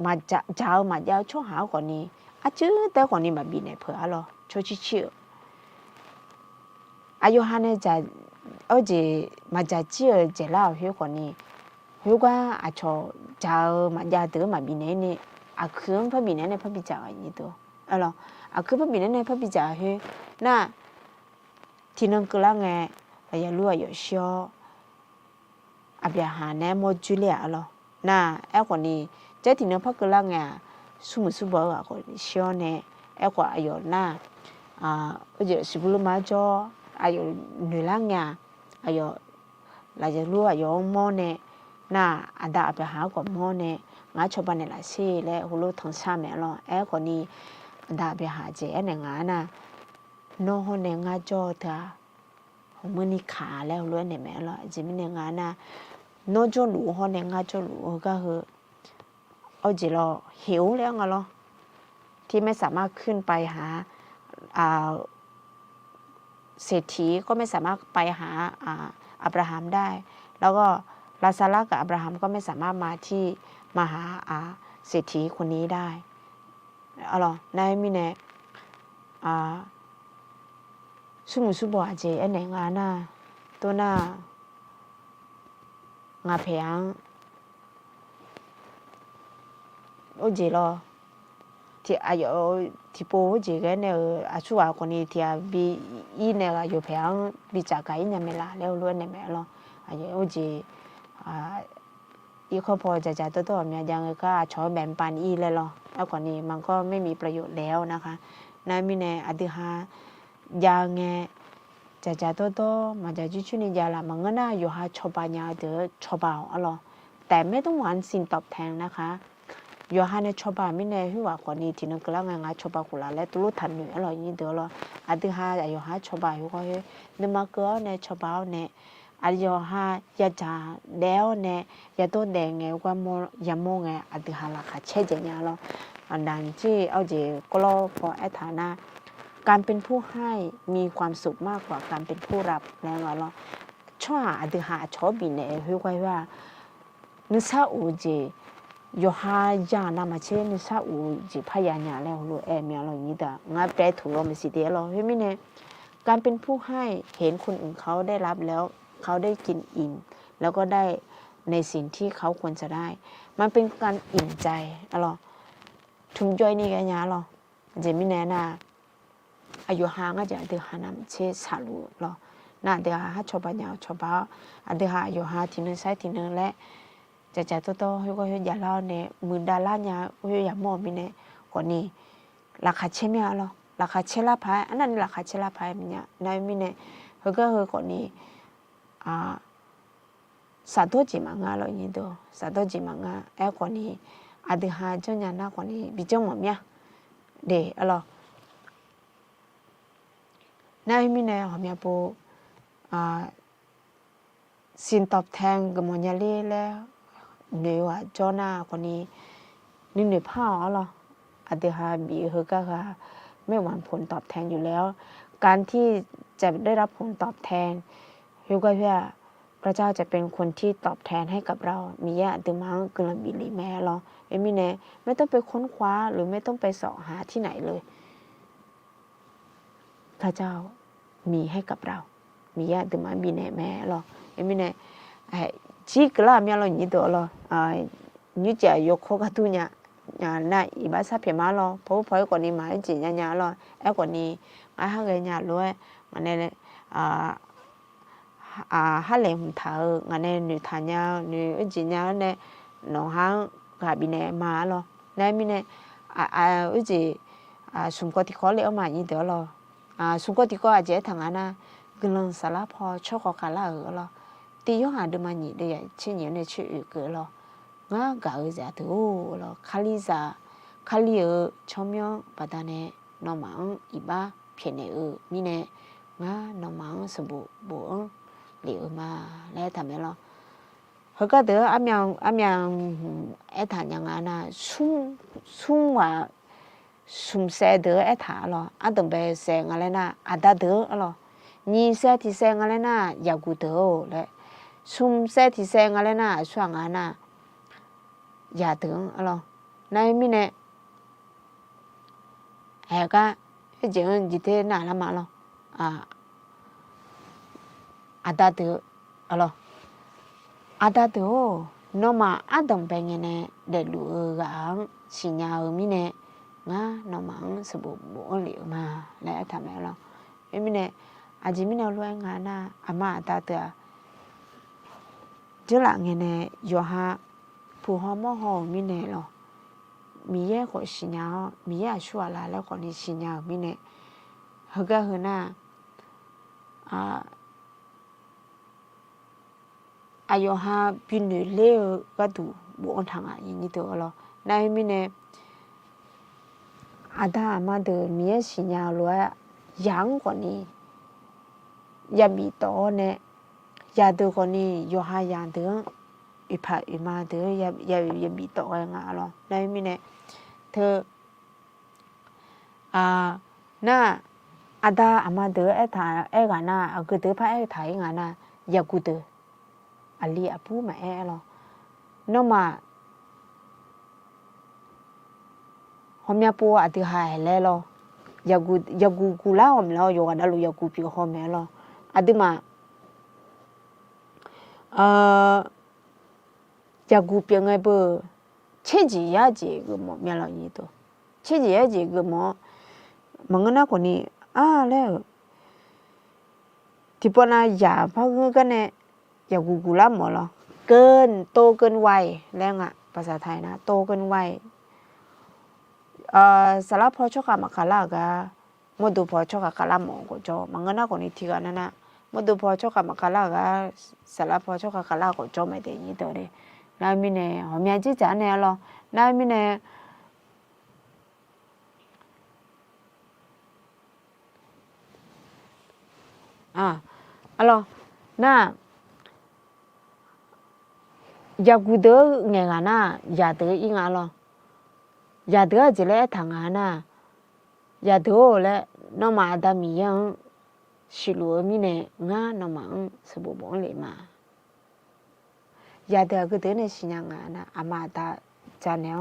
มาจะมาจะช่วงหาคนนี้อาจื้อแต่คนนี้มาบินเนี่ยเผื่อหรอช่วยชิวอายุฮันเนี่ยจะโอ้เจมาจะเชื่อเจล่าเฮ้คนนี้เฮ้ก็อาชอจะมาจะเตอมาบินเนี่ยอาคืนพอบินเนี่ยพอบิจ่าอย่างนี้ตัวหรออาคืนพอบินเนี่ยพอบิจ่าเฮ้น่ะที่นั่งก็ละไงระยะรั่วอยู่เชียวอาเบียหาเนี่ยโมจุเลียหรอน่ะไอ้คนนี้เจ้าที่นั่งพักก็ละไงสุ่มบ่อ่ะคนเชียวเนี่ยไอ้คนอายุน่ะโอ้เจสิบลูกมาจ่ออายุหนึ่งละไงอายุลายจะรู้อายุมอเนี่ยน่ะอันดาไปหากว่ามอเนี่ยงาชาวบ้านเนี่ยละสิแล้วหูรู้ทั้งสามแม่หรอไอ้คนนี้อันดาไปหาเจเนี่ยงาน่ะน้องเนี่ยงาจ่อเถอะผมมือนี่ขาแล้วรู้เนี่ยแม่หรอจิมเนี่ยงาน่ะน้องจ่อหลูเขาเนี่ยงาจ่อหลูก็คือเอาเจรอหิวแล้วไงหรอที่ไม่สามารถขึ้นไปหาเศรษฐีก็ไม่สามารถไปหาอับราฮัมได้แล้วก็ลาซาร่ากับอับราฮัมก็ไม่สามารถมาหาเศรษฐีคนนี้ได้อะไรนายมีเนี่ยสุ่มบ่อาเจอันไหนงานน่ะตัวน่ะงาเพียงโอเจรอที่อายุที่ปูเจกันเนี่ยอาชัวคนนี้ที่บีอีเนี่ยอายุเพียงบีจากไกลเนี่ยไม่ละแล้วล้วนเนี่ยไม่หรออายุโอเจอีกพอจะตัวเนี่ยยังก็ชอบแบ่งปันอีเลยหรอแล้วคนนี้มันก็ไม่มีประโยชน์แล้วนะคะนายมีเนี่ยอดีหายางเงจะตัวมันจะจุนี่ยาละมันก็น่าอยู่หาชอบปัญญาเดือชอบเอาหรอแต่ไม่ต้องหวังสิ่งตอบแทนนะคะอยู่หาในชอบไม่แน่หัวคนนี้ที่นึกแล้วงานชอบกุลาและตุลุทันอยู่อร่อยยิ่งเดือดหรออดีหาอยู่หาชอบหัวก็เฮ้นึกมาเกลือในชอบเนี่ยอายุหายาจ่าเดียวเนี่ยยาตัวแดงไงว่าโมยาโมไงอดีหาราคาเช่นอย่างเงี้ยหรออันนั้นที่เอาเจก็รอพอไอ้ฐานะการเป็นผู้ให้มีความสุขมากกว่าการเป็นผู้รับแล้วหรอช่วงอดีหาชอบบินเนี่ยเฮ้ยว่านึกซาอูเจอยู่หายานามาเช่นึกซาอูเจพยานยาแล้วหรือเมียเราอย่างนี้แต่งาแปรถูกเราไม่สิเดียหรอเฮ้ยไม่เนี่ยการเป็นผู้ให้เห็นคนอื่นเขาได้รับแล้วเขาได้กินอิ่มแล้วก็ได้ในสิ่งที่เขาควรจะได้มันเป็นการอิ่มใจหรอทุ่มย่อยนี่กันยาหรอเจมิแน่น่ะอายุห่างก็จะเดือดหานำเชื่อสารุหรอน่ะเดือดหาชอบปัญญาชอบบ้าเดือดหาอายุหาที่นึงใช้ที่นึงและจะตัวให้ก็อย่าเล่าเนี่ยหมื่นดอลลาร์เนี่ยก็อย่ามองมิเนี่ยก่อนนี้ราคาเช่ไหมหรอ ราคาเชลาพายอันนั้นราคาเชลาพายมันเนี่ยนายมิเนี่ยเขาก็คือคนนี้สาธุจิมังอะไรนี่ตัวสาธุจิมังคนนี้อาดิหาเจ้าหน้าหน้าคนนี้บิจงหมดเนี่ยเดี๋ยวเรานายมิเนี่ยเขาเนี่ยปูสินตอบแทนกับมันยาลีแล้วเนื้อจอหน้าคนนี้นี่เนื้อผ้าเหรออาดิหาบีเขาก็ไม่หวังผลตอบแทนอยู่แล้วการที่จะได้รับผลตอบแทนฮิวก็เพื่อพระเจ้าจะเป็นคนที่ตอบแทนให้กับเรามีแย่ตึมังกลบิลีแม่เราเอมิเน่ไม่ต้องไปค้นคว้าหรือไม่ต้องไปเสาะหาที่ไหนเลยพระเจ้ามีให้กับเรามีแย่ตึมังบิเน่แม่เราเอมิเน่ชีกล้ามีอะไรนี่ตัวเรานี่จะยกข้อกระตุ้นเนี่ยน่ะอีบ้าซาเพียมาเราเพราะก่อนนี้มาจีนเนี่ยเราก่อนนี้มาหาเงินเนี่ยรวยมันเนี่ยฮัลโหลหุ่นเท้างานเนี่ยหนูทานยาหนูจีนยาเนี่ยน้องห้างกับบินเนี่ยมาเราเนี่ยมิเนี่ยจีสุ่มก็ที่เขาเลี้ยงมาอย่างเดียวเราสุ่มก็ที่เขาอาจจะทางนั้นกำลังสารพอชอบกันละเราตีย้อนหาดูมันนี่เดี๋ยวเช่นอย่างนี้ชื่อเกิดเราง่ายกับจะดูเราคาลิซาคาลิชอมยองปัตตานีน้องมังอีบ้าเพียงเนี่ยมิเนี่ยง่ายน้องมังสมบูรณ์เหลียวมาแล้วทำไมล่ะเขาก็เดี๋ยวอามีถานยังไงนะสุ่มว่าสุ่มเสดถานล่ะต้องไปเสงอะไรนะดาเดือล่ะนี่เสที่เสงอะไรนะอยากกูเดือเลยสุ่มเสที่เสงอะไรนะช่วงนั้นอย่าถึงล่ะนายมิเนี่ยก็จริงจิตเตน่าละมาล่ะดาเดือล่ะดาเดือน้องมาต้องไปเงี้ยเนี่ยเด็ดลูกกันสิญญามิเนี่ยง่าน้องมังสบู่บุ๋เหลียวมาแล้วทำไมล่ะมิเนี่ยจิมิเนี่ยรู้งานน่ะอามาดาเดือจุฬาเงี้ยเนี่ยอยู่ฮะผู้หอมหอมมิเนี่ยล่ะมีแย่ขอสิญญามีแย่ชัวร์ละแล้วคนนี้สิญญามิเนี่ยเขาก็คือน่ะอายุฮะปีนึงเลี้ยก็ดูบุญทางอย่างนี้ตัวเรานายมิเนี่ยดามาเดมีสิญญาล้วนยังคนนี้ยามีตัวเนี่ยยาดูคนนี้อยู่หายังเดืออีพาอีมาเดือยามีตัวงาเรานายมิเนี่ยเธอน่ะดาอามาเดถ่ายกันน่ะก็เดพาถ่ายงานน่ะยากูเดอลีอาปูมาเราน้องมาหอมยาปูติหายแล้วเรายากูกูล่าหอมเราอยู่กันแล้วยากูปีหอมเราติมายากูเปียงไงเบอเช่จียาจีก็หมดเมียเรานี่ตัวเช่จียาจีก็หมดมันก็น่าคนนี้แล้วที่ปนายาพักกันเนี่ยยากูล่าหมดเราเกินโตเกินวัยแล้วภาษาไทยนะโตเกินวัยสารพัดชอบมาคาลากะมดูพอชอบคาลาหมอกจอมันก็น่าคนนี้ที่กันนั่นนะมดูพอชอบมาคาลากะสารพัดชอบคาลากจอไม่ได้ยี่ตัวเลยนายมิเนี่ยหอมยาจีจานเนี่ยหรอนายมิเนี่ยalorsน่ายากูเดอเงี้ยกันน่ะยาเดออีงาหรอยาเดอจะเล่ทางงานน่ะยาเดอเล่น้องมาดามียังชิลูมีเนี่ยง่าน้องมังสบู่บองเลยมายาเดอก็เดอเนี่ยสิยังงานน่ะอามาดาจานเนี่ย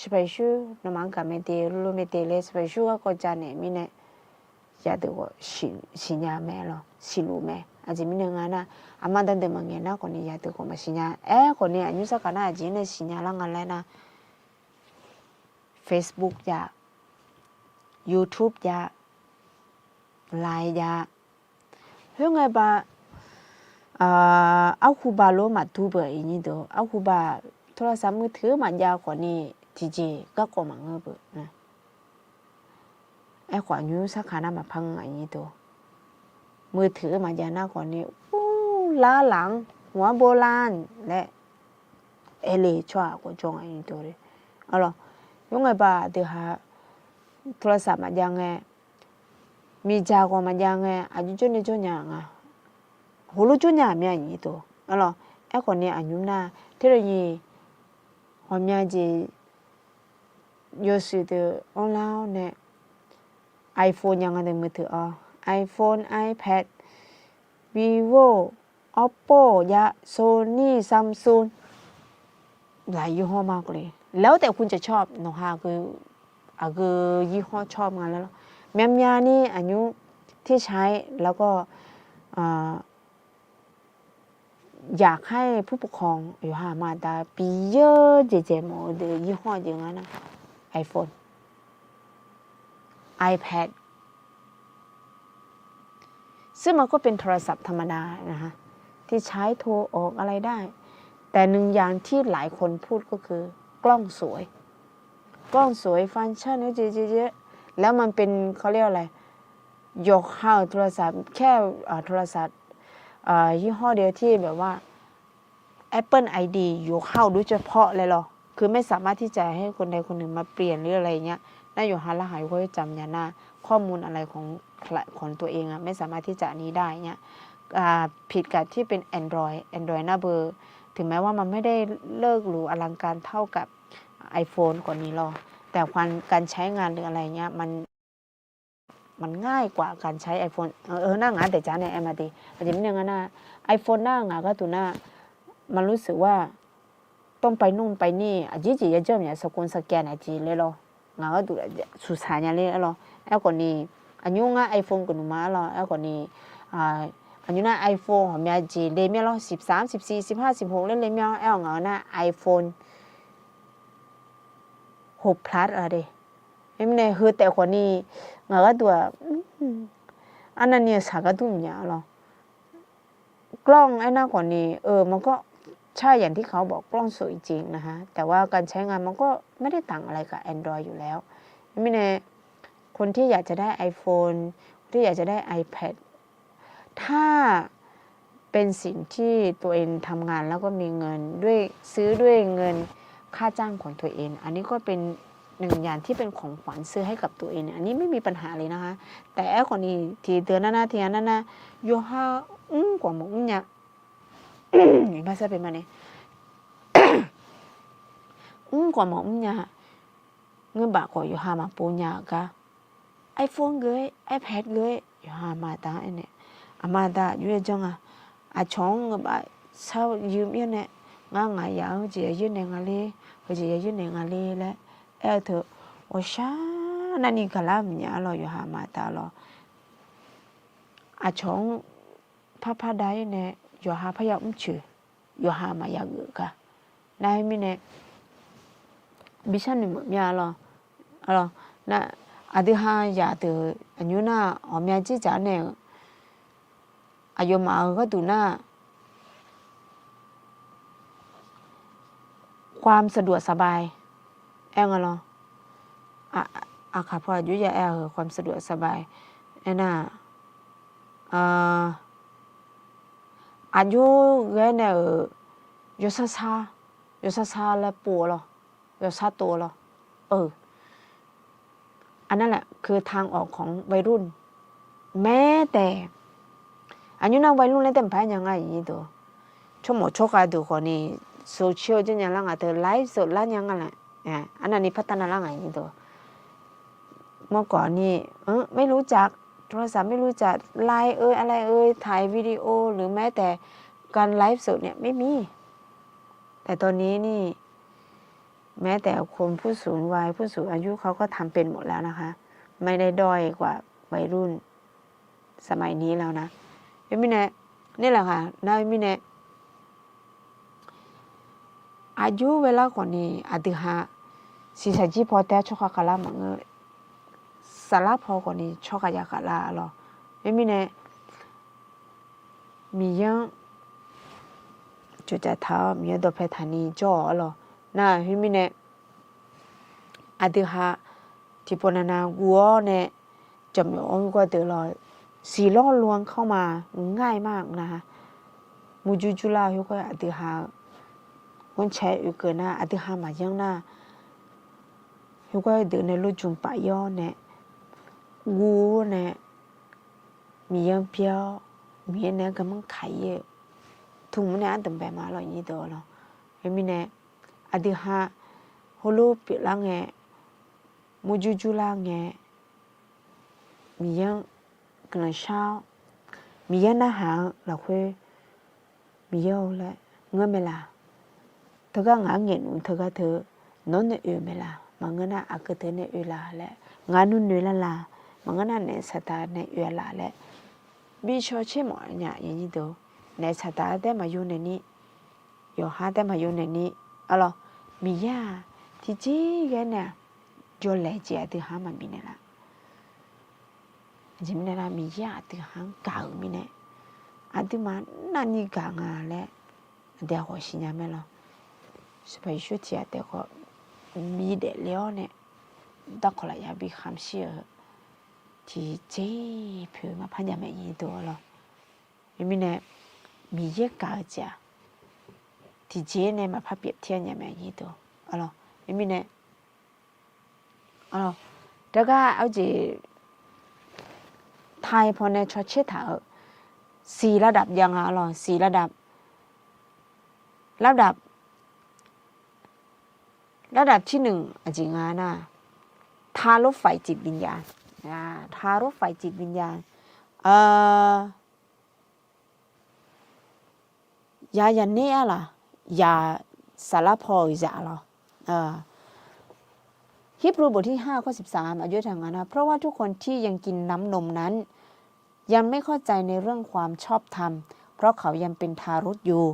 สเปชูน้องมังก็ไม่เดรู้ไม่เดเลยสเปชูก็จานเนี่ยมีเนี่ยยาเดอสิญญาแม่หรอชิลูแม่อาจมีเนี่ยงานน่ะอามาดันเดมังเงี้ยนะคนนี้ยาเดอก็มาสิญญาคนนี้อายุสักกันน่ะจีเนี่ยสิญญาละงานเลยนะFacebook ยา YouTube ยา Line ยาเฮ้ยไงบ้าเอาคูบาโลมาดูเบอร์นี่ตัวเอาคูบาโทรศัพท์มือถือมันยาวกว่านี้ทีจีก็กว่ามังเบอร์นะ ไอ้ขวายูสักขานามาพังอย่างนี้ตัวมือถือมาอย่างหน้าก่อนนี้ล้าหลังหัวโบราณและเอเลชัวก็จงอย่างนี้ตัวเลยเอาล่ะยังไงบ้าเดี๋ยวหาโทรศัพท์มาอย่างไงมีจาก็มาอย่างไงอายุจนในจนอย่างอ่ะโหรู้จนอย่างมีอย่างนี้ตัวเอาล่ะไอ้คนนี้อายุน่าที่เรายีหัวมีจียูสิเดอออนไลน์เนี่ยiPhone ยังไงเดี๋ยวมือถือiPhone iPad Vivo Oppo ยะ Sony Samsung หลายยี่ห้อมากเลยแล้วแต่คุณจะชอบนะคะคือยี่ห้อชอบงานแล้วแม่ยานี่อายุที่ใช้แล้วก็อยากให้ผู้ปกครองอยู่หามาได้ปีเยอะเจๆหมดเดี๋ยวยี่ห้ออย่างนั้นนะ iPhone iPad ซึ่งมันก็เป็นโทรศัพท์ธรรมดานะคะที่ใช้โทรออกอะไรได้แต่หนึ่งอย่างที่หลายคนพูดก็คือกล้องสวยฟังก์ชันเยอะๆแล้วมันเป็นเขาเรียกอะไรยกเข้าโทรศัพท์แค่โทรศัพท์ยี่ห้อเดียวที่แบบว่า Apple ID ยกเข้าโดยเฉพาะเลยหรอคือไม่สามารถที่จะให้คนใดคนหนึ่งมาเปลี่ยนหรืออะไรเงี้ยน่าอยู่หาละหายก็จำยาหน้าข้อมูลอะไรของตัวเองไม่สามารถที่จะนี้ได้เงี้ยผิดกับที่เป็น Android หน้าเบอร์ถึงแม้ว่ามันไม่ได้เลิกหรูอลังการเท่ากับ iPhone กว่านี้หรอกแต่การใช้งานหรืออะไรเงี้ยมันง่ายกว่าการใช้ iPhone หน้างานแต่จ้าเนี่ยMRTอาจจะไม่อย่างนั้นนะ iPhone หน้างานก็ตัวหน้ามันรู้สึกว่าต้องไปนู่นไปนี่จีจะเจอเนี่ยสกุลสแกนจีเลยหรองานก็ตัวสุสานอย่างนี้หรอแล้วก่อนนี้อันนี้งาน iPhone ก็หนูมาหรอแล้วก่อนนี้อันนี้นะ iPhone ของแม่จีเลยแม่หรอ13 14 15 16เล่นเลยแม่เอางานนะ iPhone 6 plus อะไรไม่เนี่ยคือแต่คนนี้งานก็ตัวอันนั้นเนี่ยสักก็ตุ้มเนี่ยหรอกล้องไอ้หน้าก่อนนี้มันก็ใช่อย่างที่เขาบอกกล้องสวยจริงนะคะแต่ว่าการใช้งานมันก็ไม่ได้ต่างอะไรกับ Android อยู่แล้วไม่แน่คนที่อยากจะได้ iPhone ที่อยากจะได้ iPad ถ้าเป็นสิ่งที่ตัวเองทำงานแล้วก็มีเงินด้วยซื้อด้วยเงินค่าจ้างของตัวเองอันนี้ก็เป็นหนึ่งอย่างที่เป็นของขวัญซื้อให้กับตัวเองอันนี้ไม่มีปัญหาเลยนะคะแต่แอคนนี้ทีเดือนหน้าทีนั้นนะโยฮากว่าหมกเนี่ยนี่ภาษาเป็นมาเนี่ยกว่าหมกเนี่ยเงินบาทก็โยฮามาปูเนี่ยกะ iPhone เลย iPad เลยโยฮามาตาเนี่ยอามาตาอยู่ในจังชงเงินบาทเช่ายืมเนี่ยง่ายอย่างจียืมเนี่ยงาเลยจียืมเนี่ยงาเลยแหละเถอะโอ้ชานั่นนี่ก็ลามเนี่ยเราโยฮามาตาเราชงพาได้เนี่ยโยฮาพยาชื่อโยฮามาอยากกะนายมีเนี่ยบิชันนี่มั้ยล่ะนะอาทิหาอยากเถอะอันนี้นะเมียจีจ๋าเนี่ยอายุมาก็ดูนะความสะดวกสบายเหรอค่ะพออายุเยอะความสะดวกสบายน่ะอายุเนี่ยยศชาแล้วปัวหรอยศโตหรออันนั้นแหละคือทางออกของวัยรุ่นแม้แต่อันนี้นะวัยรุ่นเล่นเต็มไปยังไงอย่างนี้ตัวชั่วโมงชั่วการดูคนนี้โซเชียลจะยังไงเธอไลฟ์สดแล้วยังไงล่ะอันนั้นนี่พัฒนาแล้วไงอย่างนี้ตัวเมื่อก่อนนี่ไม่รู้จักโทรศัพท์ไม่รู้จักไลน์อะไรถ่ายวิดีโอหรือแม้แต่การไลฟ์สดเนี่ยไม่มีแต่ตอนนี้นี่แม้แต่คนผู้สูงวัยผู้สูงอายุเขาก็ทำเป็นหมดแล้วนะคะไม่ได้ด้อยกว่าวัยรุ่นสมัยนี้แล้วนะไม่แน่นี่แหละค่ะได้ไม่แน่อายุเวลาก่อนนี้อาทิหาสิสัจจิพอแต่ชกกะลามังสารพอก่อนนี้ชกยากะลาหรอไม่แน่มียังจุดจะเท้ามีดอกเพชรนีจ่อหรอน่าไม่แน่อาทิหาที่ปนนากัวเนี่ย จำอยู่ก็เดี๋ยวรอสีล่อลวงเข้ามาง่ายมากนะคะมูจูจูลาอยู่ก็อธิหาวันใช้อยู่เกินหน้าอธิหามายังหน้าอยู่ก็เดี๋ยวในรูจุ่มปะย่อเนี่ยงูเนี่ยมียังเปียวมีเนี่ยก็มันไข่เยอะถุงมันเนี่ยอันต่ำแบบมาหล่อยยี่ตัวเนาะเห็นไหมเนี่ยอธิหาฮัลโหลเปียละไงมูจูจูลาไงมียังกระเช้ามียังอาหารเราคุยมีเยอะเลยเงินไม่ละเธอก็งานเงินเธอก็เธอนอนเนี่ยไม่ละมันเงินน่ะอักเธอเนี่ยละแหละงานนู่นเนี่ยละมันเงินน่ะเนี่ยสตาร์เนี่ยละแหละบิชอเช่หมอเนี่ยอย่างนี้ดูเนี่ยสตาร์ได้มาอยู่ในนี้อยู่หาได้มาอยู่ในนี้อะไรมียาที่จีกันเนี่ยจนเลยจีที่หามันมีเนี่ยละจิมเนี่ยละมียาที่หางเก่ามีเนี่ยอันที่มันนั่นนี่กางาแหละเดี๋ยวขอสิญญาไม่หรอสบายชุดที่เดี๋ยวก็มีเด็กเลี้ยวเนี่ยดักคนละยาบีคำเชื่อที่เจ๊เพื่อมาพันยาไม่ยีตัวหรอยังมีเนี่ยมีเยอะกาจ้ะที่เจ๊เนี่ยมาพับเปรียบเทียบยาไม่ยีตัวอะไรยังมีเนี่ยอะไรเดี๋ยวก็เอาจีไทยพอในชดเชยถาสี่ระดับยังอ่ะหรอสี่ระดับที่หนึ่งจริงอ่ะนะทารกฝ่ายจิตวิญญาณทารกฝ่ายจิตวิญญาณยาเนี่ยล่ะยาสารพอยาหรอฮีบรูบทที่5ข้อ13อายุทางนั้นนะเพราะว่าทุกคนที่ยังกินน้ำนมนั้นยังไม่เข้าใจในเรื่องความชอบธรรมเพราะเขายังเป็นทารกอยู่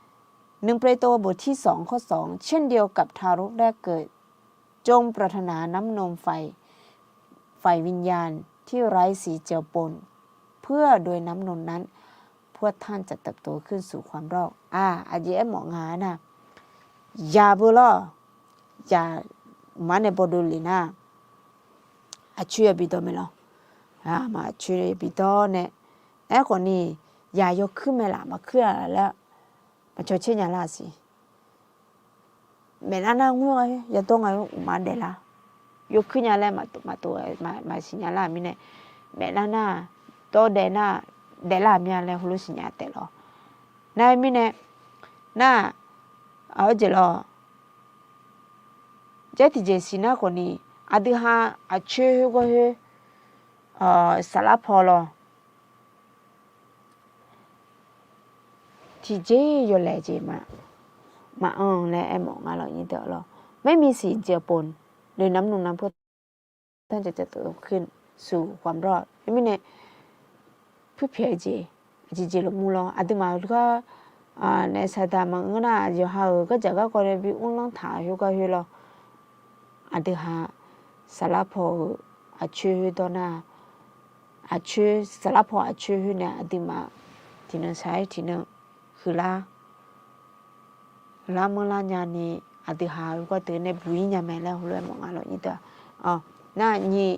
1 เปโตรบทที่2ข้อ2เช่นเดียวกับทารกแรกเกิดจงปรารถนาน้ำนมไฟวิญญาณที่ไร้สีเจือปนเพื่อโดยน้ำนมนั้นพวกท่านจะเติบโตขึ้นสู่ความรอดอาเยหมองานะยาบุลอยามันในบดูลีนะช่วยบิดไม่หรอมาช่วยบิดเนี่ยคนนี้ยายกขึ้นไม่ละมาขึ้นแล้วมาช่วยเช่นยาลาสิเมื่อนั้นงูอย่าต้องเอามาเดล่ายกขึ้นยาแล้วมาสิญญาลามิเนี่ยเมื่อนั้นโตเดน่าเดล่ามีอะไรหุ่นสิญญาเตลอนายมิเนี่ยน่าเอาเจลอเจติเจสินะคนนี้อดีหาช่วยก็สารพอลที่เจอยู่แลเจมาและไอ้หมองอะไรอย่างนี้เด้อหรอไม่มีสีเจือปนโดยน้ำนมน้ำเพื่อท่านจะเติบโตขึ้นสู่ความรอดไม่เนี่ยผู้เพียเจลมูลอดีมาก็ในสถานมังน่าอยู่หาก็จะก็คนไปอุ้งลังถ่ายก็คือเราอดีหาสารพอช่วยตัวน่าช่วยสารพอช่วยเนี่ยอดีมาที่นั่นใช้ที่นั่นคือลามลาญาณีอธิหาก็เตือนในบุญญาแม่แล้วเลยมองอะไรนี่ตัวน่านี่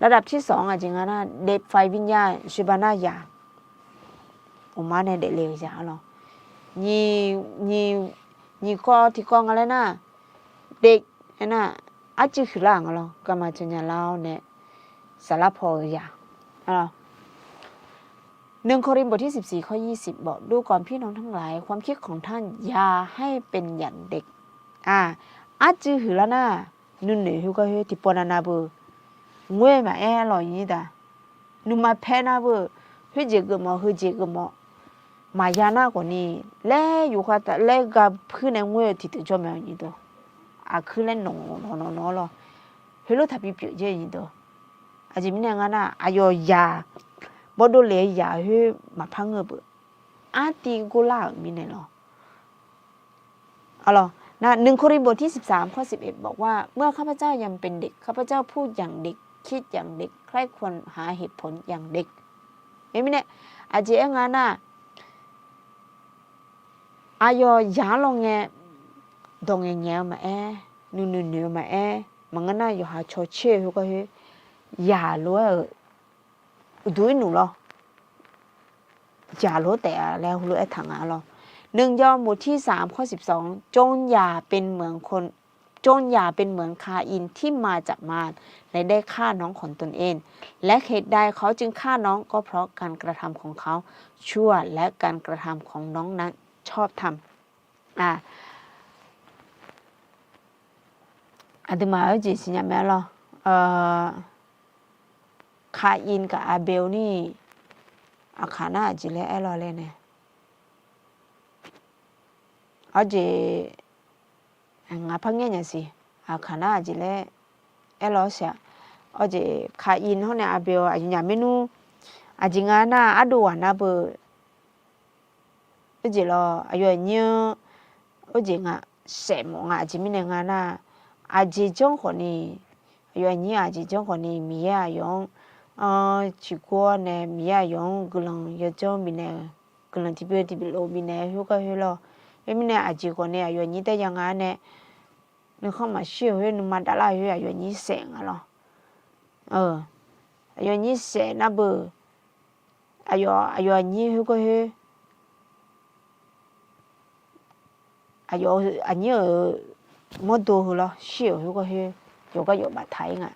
ระดับที่2จริงนะเด็กไฟวิญญาณชิบานาญาผมมาในเด็กเลยจ้ะหรอนี่ก็ที่กองอะไรนะเด็กน่ะอาจจะคือล่างหรอก็มาจะเนี่ยเล่าเนี่ยสารพอยา1 โครินธ์บทที่14ข้อ20บอกดูก่อนพี่น้องทั้งหลายความคิดของท่านอย่าให้เป็นอย่างเด็กอาจจะหือละนะนุ่นเหนือฮูก็เฮติปนานาเบงวยมาอร่อยนี่ดานุ่มมาแพ้นาเบเฮเจกมอมายานาคนนี้แลอยู่ค่ะแต่แลกับพื้นในงวยที่จะจอมอย่างนี้ตัวคือเล่นหนอหรอเฮโลทับปีเปียเจนี่ตัวอาจจะมีเนี่ยงั้นอายอยาบดูเลยอย่าให้มาพังเงบตีกุลามีเนี่ยหรอ1 โครินธ์บทที่13ข้อ11บอกว่าเมื่อข้าพเจ้ายังเป็นเด็กข้าพเจ้าพูดอย่างเด็กคิดอย่างเด็กใคร่ควรหาเหตุผลอย่างเด็กเห็นไหมเนี่ยอาจจะงั้นอายอยาลงเงี้ยดงเงี้ยมานูมามันงั้นอยู่หาโชเช่เขาก็เฮ อย่ารู้ดูหนูหรออย่ารู้แต่แล้วรู้ไอ้ทางหรอ1 ยอห์นบทที่ 3 ข้อ 12จงอย่าเป็นเหมือนคนจงอย่าเป็นเหมือนคาอินที่มาจากมารและได้ฆ่าน้องของตนเองและเหตุใดเขาจึงฆ่าน้องก็เพราะการกระทำของเขาชั่วและการกระทำของน้องนั้นชอบธรรมอาตมาเอาจริงสิเนี่ยแม่หรอคาอินกับอาเบลนี่อาคาน่าจิเลไอ้รอเลยเนี่ยเอาจริงงาพังเงี้ยสิอาคาน่าจิเลไอ้รอเสียเอาจริงคาอินเขาเนี่ยอาเบลอาจจะยังไม่รู้อาจริงงาน่าอาดูอ่ะนะเบอเอาจริงรออายุเนี่ยเอาจริงอ่ะเสมองอ่ะจิมิเนี่ยงาน่าอาจริงจงคนนี้อายุเนี่ยอาจริงจงคนนี้มีอะไรยงchỉ qua nè mía giống cái lần giờ cho mình nè cái lần thì bị lộ mình nè hiểu cái hiểu lo em mình nè chỉ còn nè giờ như thế chẳng hạn nè nó không mà siêu hiểu nó mà đã là hiểu giờ như sẹn à lo giờ như sẹn nó bự giờ như hiểu cái hiểu giờ như mất đồ lo siêu hiểu cái hiểu giờ cái giờ bà thấy ngà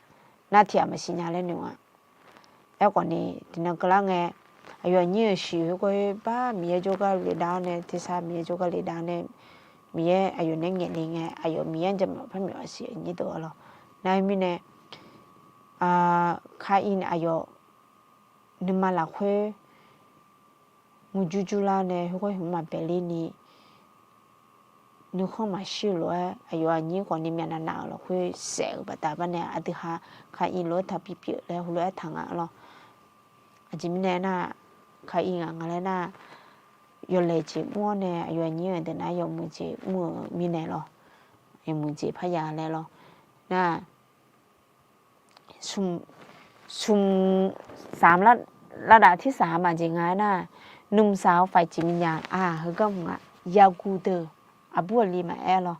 na thì mà xin nhà lên nữa ai còn đi thì nó cái là nghe ai nhiều xíu cái ba mía cho cái lì đào này thì sao mía cho cái lì đào này mía ai nên nghe đi nghe ai mía cho mà phải mía xíu như đó lo này mình nè khai in ai nhưng mà là khuê một chú la này không có hiểu mà bể đi nè nếu không mà xíu rồi ai nhiều còn đi miền nào là khuê sẽ bắt ta bên này ở thứ hai khai in lối tháp bịp rồi lối thằng ạ lo chỉ mình nè na khai in à ngay na yo lệ chỉ mua nè yo nhiều để na yo mua chỉ mua mình nè lo em mua chỉ phải giờ nè lo na sum 3ระดับที่3อ่ะจริงๆนะหนุ่มสาวฝ่ายจิตวิญญาณเฮก็มึงอ่ะยากูเตอร์อะบัวลีมาลอ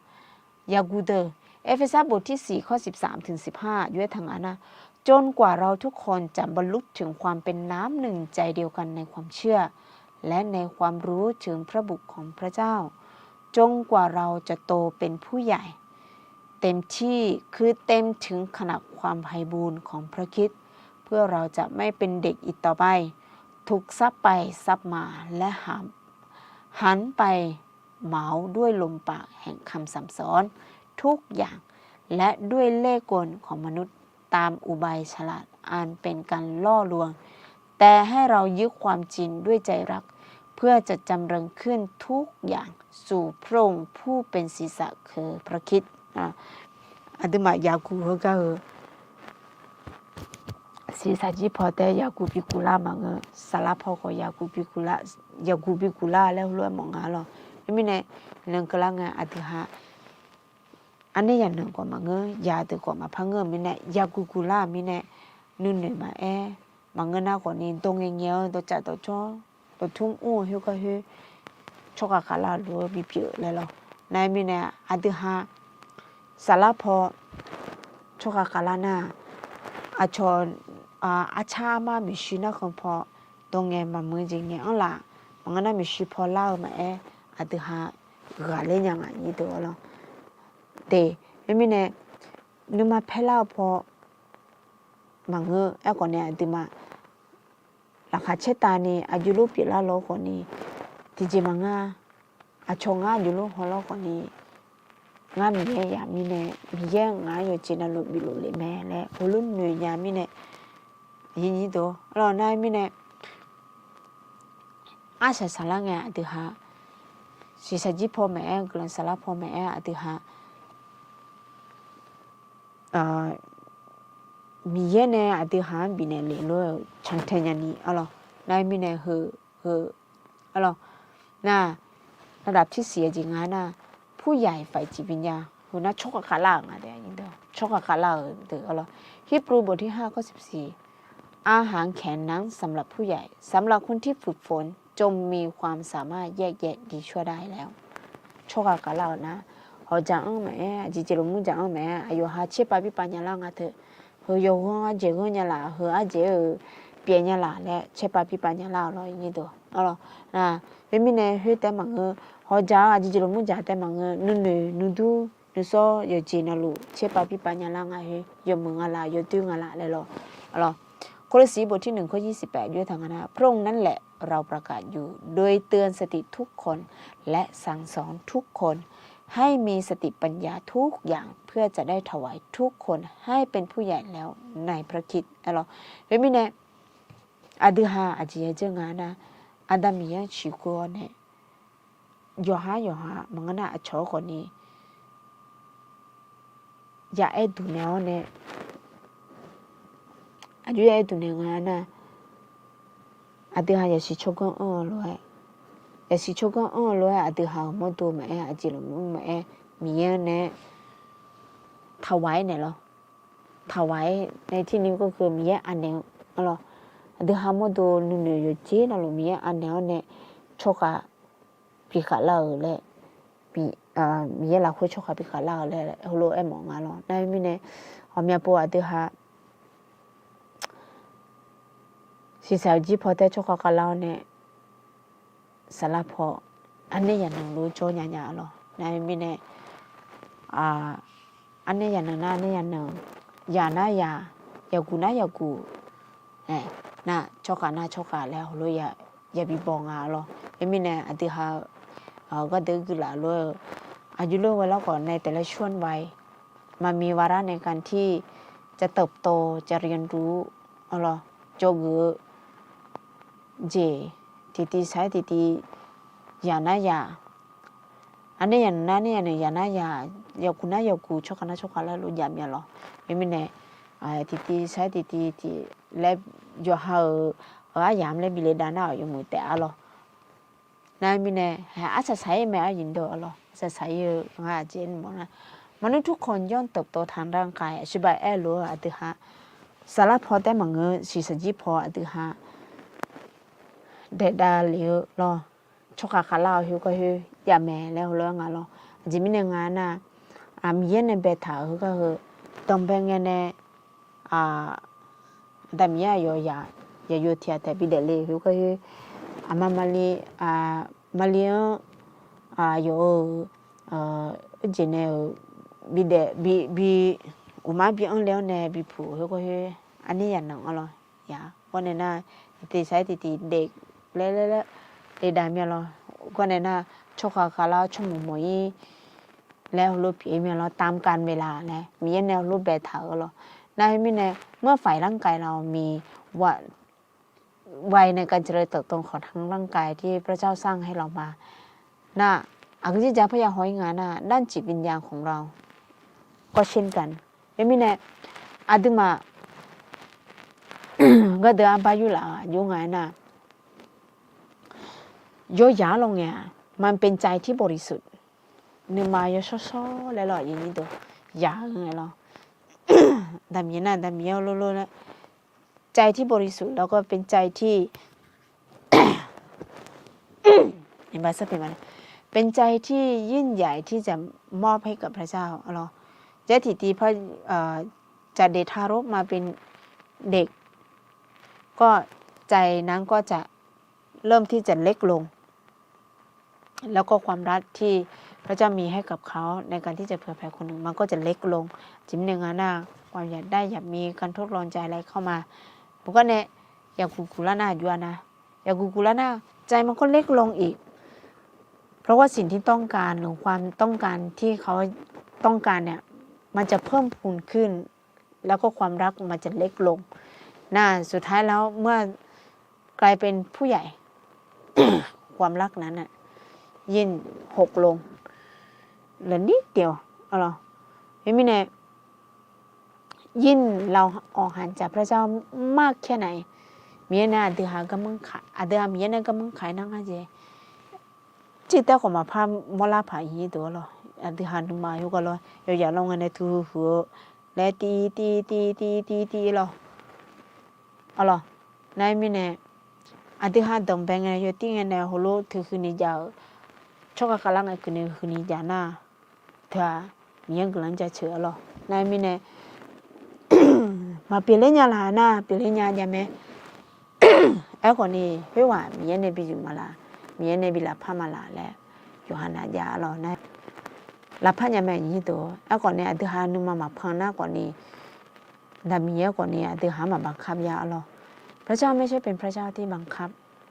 ยากูเตอร์เอเฟซัสบทที่4ข้อ13ถึง15อยู่ทางนั้นนะจนกว่าเราทุกคนจะบรรลุถึงความเป็นน้ำหนึ่งใจเดียวกันในความเชื่อและในความรู้ถึงพระบุตรของพระเจ้าจนกว่าเราจะโตเป็นผู้ใหญ่เต็มที่คือเต็มถึงขนาดความไพบูลย์ของพระคริสต์เพื่อเราจะไม่เป็นเด็กอีกต่อไปถูกซับไปซับมาและหันไปเหมาด้วยลมปากแห่งคำสั่งสอนทุกอย่างและด้วยเล่ห์กลของมนุษย์ตามอุบายฉลาดอันเป็นการล่อลวงแต่ให้เรายึดความจริงด้วยใจรักเพื่อจะจำเริญขึ้นทุกอย่างสู่พระองค์ผู้เป็นศีรษะคือพระคริสต์อาตมายากูเฮก็ศีรษะจีพอแต่ยากูปิกุลามังสาราพอก็ยากูปิกุลาแล้วรู้มองหาหรอไม่เนี่ยเรื่องกลางงานอาทิหาอันนี้อย่างหนึ่งกว่ามังยาตัวกว่ามาพังไม่เนี่ยยากูลาไม่เนี่ยนู่นเนี่ยมามังน่ากว่านี้ตรงเงี้ยตัวจัดตัวจ้อตัวทุ่งเฮก็เฮชกกาลาลัวบิเปียเลยหรอนายไม่เนี่ยอาทิหาสาราพอชกกาลาน่าอาชอนอาชามามิชินะคนพอตรงเงี้ยมามือจริงเงี้ยล่ะมังน่ามิชิพอเล่ามาอาทิหากาเล่นยังไงนี่ตัวหรอเดไม่เนี่ยนึกมาเพล่าพอมังก่อนเนี่ยดิมาหลักเชตานี่อายุรูปปีละโลคนนี้ที่จีมังอาชงอยู่รูปหัวโลคนนี้งามียามีเนี่ยมีแย่งงาอยู่จีนันลุบิลุเลยแม่และหัวรุ่นหน่วยยามีเนี่ยยินดีตัวเรานายมีเนี่ยอาศัยสาระไงดิฮะสิสัจจิพ่อแม่กลันสาระพ่อแม่ดิฮะมีเยอะเนี่ยอธิหารบินเลยรู้ช่างเทียนนี่อะไรนายมีเนี่ยอะไรน่ะระดับที่4จริงนะผู้ใหญ่ฝ่ายจิตวิญญาณหัวหน้าชกขาล่างอะไรอย่างเดียวชกขาล่างเด้ออะไรฮีบรูบทที่5ข้อ14อาหารแข็งนั้นสำหรับผู้ใหญ่สำหรับคนที่ฝึกฝนจงมีความสามารถแยกแยะดีชั่วได้แล้วชกขาล่างนะเขาจะแม่จีเจริญมุ่งจะแม่อายุ5 7 8ปีปัญญาล่างเถอะเ有光这个年啦和这别年啦嘞七八ปี年啦咯你都咯那因为呢会在忙个好家啊就么家在忙个nu du nu so yo je na lu七八ปี年啦啊嘿有么啊啦有对啊啦嘞咯ข้อที่4บทที่1ข้อ28ด้วยทางนะพระองค์นั่นแหละเราประกาศอยู่โดยเตือนสติทุกคนและสั่งสอนทุกคนให้มีสติปัญญาทุกอย่างเพื่อจะได้ถวายทุกคนให้เป็นผู้ใหญ่แล้วในพระคริสต์alorsเลยมิเนี่ยอดีหาอจิเจงานะอาดามียชิโกเนี่ยยอหามังนะอชอคนนี้อย่าไอ้ดูแนวเนี่ยอายุไอ้ดูแนวนะอดีหาอย่าชิโชกันเลยอย่าชิโชกันเลยอดีหาหมดตัวแม่อจิลมุแม่มีเนี่ยถวายเนี่ยหรอถวายในที่นี้ก็คือมีอันเดียวหรอเดี๋ยวหาหมดดูนู่นอยู่จีนเรามีอันเดียวเนี่ยชกอะปีขาล่าเลยปีมีเราคุยชกอะปีขาล่าเลยฮัลโหลมองอะไรนั่นมีเนี่ยเขามีปัวเดี๋ยวหาสิสาวจีพอแต่ชกอะล่าเนี่ยสลับพออันนี้อย่างนึงรู้โจยาหรอนั่นมีเนี่ยอันนี้อย่างนึงนะอันนี้อย่างนึงอย่านะอย่ากูนะอย่ากูน่ะชกกันแล้วรู้อย่าบีบองหรอไม่มีเนี่ยอดีหาก็เด็กละรู้อายุรู้ไว้แล้วก่อนในแต่ละช่วงวัยมันมีวาระในการที่จะเติบโตจะเรียนรู้หรอโจกุเจทีใช้ทีอย่านะอย่าอันนี้อย่างนั้นเนี่ยอย่านะอย่ากูนะอย่ากูชกกันแล้วรู้อย่ามีหรอไม่มีเนี่ยทีใช้ทีและย่อหายามและบิเลดานาอยู่มือแต่อะไรนั่นมีเนี่ยอาจจะใช้ไม่ยินดีอะไรจะใช้งาเจนมั้งนะมนุษย์ทุกคนย่อมเติบโตทางร่างกายชิบะรู้อดีฮะสารพอแต่มังเงสิสจิพออดีฮะเดดาเลียวรอชกขาลาวหิวก็หิวยาแม่แล้วเรื่องอะไรจิมิเนี่ยงานน่ะมีเย็นในเบต้าก็คือต้องเป็นเงี้ยแต่มีอย่าอยู่ที่แต่บิดเลยหิวก็หิวมาลีมาลีอยู่จีเนอบิดบีอุมาบีอันเลี้ยวเนี่ยบีผู้หิวก็หิวอันนี้อย่างนั้นอะไรอย่าวันนี้น่ะที่ใช้ที่เด็กเล่ได้มีอะไรก็เนี่ยน่ะชกขาลาวชั่วโมงมวยแล้วรูปผีมีอะไรตามการเวลาเนี่ยมีแนวรูปแบบเถอะหรอนั่นมีเนี่ยเมื่อฝ่ายร่างกายเรามีวัยในการเจริญเติบโตของทั้งร่างกายที่พระเจ้าสร้างให้เรามาน่ะอันที่จะพยายามหอยงานน่ะด้านจิตวิญญาณของเราก็เช่นกันไม่มีเนี่ยอาดึมาก็เดือบายุละอยู่ไงน่ะโยยาลงเนี่ยมันเป็นใจที่บริสุทธิ์เนื้อมาโยซ้อแล้วหรออย่างนี้ตัวยาไงหรอดำยันน่ะดำยันโลนะใจที่บริสุทธิ์แล้วก็เป็นใจที่เห็นไหมสักเป็นไหมเป็นใจที่ยิ่งใหญ่ที่จะมอบให้กับพระเจ้าหรอเจติตีพระจะเด็กทารกมาเป็นเด็กก็ใจนั้นก็จะเริ่มที่จะเล็กลงแล้วก็ความรักที่พระเจ้ามีให้กับเขาในการที่จะเผื่อแผ่คนหนึ่งมันก็จะเล็กลงจิ้มหนึ่งหน้าความอยากได้อยากมีการทดลองใจอะไรเข้ามาผมก็เนี่ยอยากกุลาหน้าอยู่นะอยากกุลาหน้าใจมันก็เล็กลงอีกเพราะว่าสิ่งที่ต้องการหรือความต้องการที่เขาต้องการเนี่ยมันจะเพิ่มพูนขึ้นแล้วก็ความรักมันจะเล็กลงน่าสุดท้ายแล้วเมื่อกลายเป็นผู้ใหญ่ ความรักนั้นน่ะยิ่งหกลงเหลือนิดเดียวอะไรไม่มีเนี่ยยิ่งเราออกห่างจากพระเจ้ามากแค่ไหนมีนะอดีหาก็มึงขายอดีหามีนะก็มึงขายนั่งอะไรจิตแต่ก็มาพามลาผายีตัวหรออดีหาหนุ่มมาอยู่ก็เลยอย่าลงกันในทูหัวและตีหรออะไรนายมีเนี่ยอดีหาดมแบงเงยอยู่ที่เงี้ยเนี่ยฮัลโหลถือคืนนี้จะชกกันลังไอ้คืนนี้จะน่าถ้ามีอย่างกำลังจะเชื่อหรอนายมีเนี่ย mà bị lấy nhà là na bị lấy nhà mẹ ấy còn đi với hòa miễn này bị mà là miễn này bị là pha mà là lẽ Johanna giả rồi này là pha nhà mẹ như đó ấy còn này từ hai nung mà pha na còn đi là miễn còn này từ hai mà bằng khắp giả rồi พระเจ้าไม่ใช่เป็นพระเจ้าที่บังคับ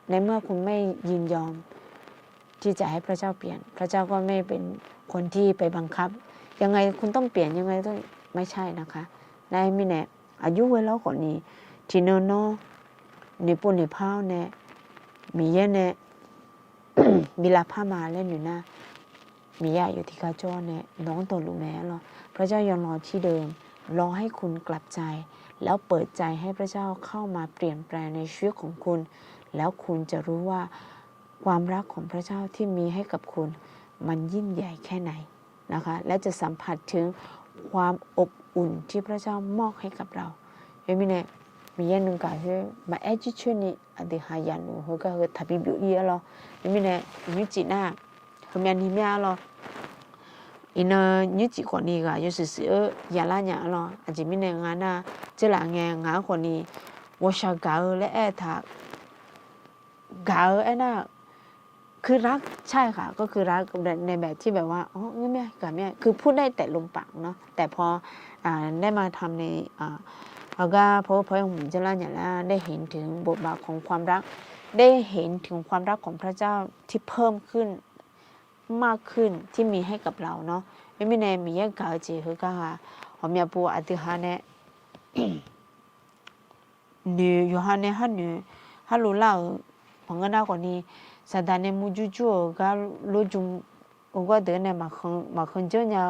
ในเมื่อคุณไม่ยินยอมที่จะให้พระเจ้าเปลี่ยนพระเจ้าก็ไม่เป็นคนที่ไปบังคับยังไงคุณต้องเปลี่ยนยังไงต้องไม่ใช่นะคะนายมิแน่อายุเวลาก่อนนี้ที่เนโนในปุ่นในพ้าวเนี่ยมีเยเนี่ยมีลาผ้ามาเล่นอยู่นะมียาอยู่ที่กาโจเนี่ยน้องตัวลูกแม่หรอพระเจ้ายังรอที่เดิมรอให้คุณกลับใจแล้วเปิดใจให้พระเจ้าเข้ามาเปลี่ยนแปลงในชีวิตของคุณแล้วคุณจะรู้ว่าความรักของพระเจ้าที่มีให้กับคุณมันยิ่งใหญ่แค่ไหนนะคะและจะสัมผัสถึงความอบอุ่นที่พระเจ้ามอบให้กับเราเห็นไหมเนี่ยมีอย่างหนึ่งก็คือมาแอจิช่วยนี่อดีหายันหนูเขาก็คือทับบิบุอีอะไรเห็นไหมเนี่ยยุจิน่าเขามีอันนี้มีอะไรอินยุจิคนนี้ก็就是ยาลาเนี่ยอะไรอาจจะมีเนี่ยงานน่ะเจ้าหลังงานคนนี้ว่าชากาและแอทากาไอ้น่ะคือรักใช่ค่ะก็คือรักในแบบที่แบบว่าอ๋อไม่กับแม่คือพูดได้แต่ลมปากเนาะแต่พอได้มาทำในเราก็พอผมจะเล่าอย่างนั้นได้เห็นถึงบทบาทของความรักได้เห็นถึงความรักของพระเจ้าที่เพิ่มขึ้นมากขึ้นที่มีให้กับเราเนาะไม่ในมีอย่างกาจีคือก็ผมอยากพูดอธิษฐานเนี่ยนี่ยูฮันเนี่ยฮัลโหลเล่าของกันได้ก่อนนี้สัตว์เนี่ยมูจู่ๆก็รู้จุงก็เดินเนี่ยมาคนเจ้าเนี่ย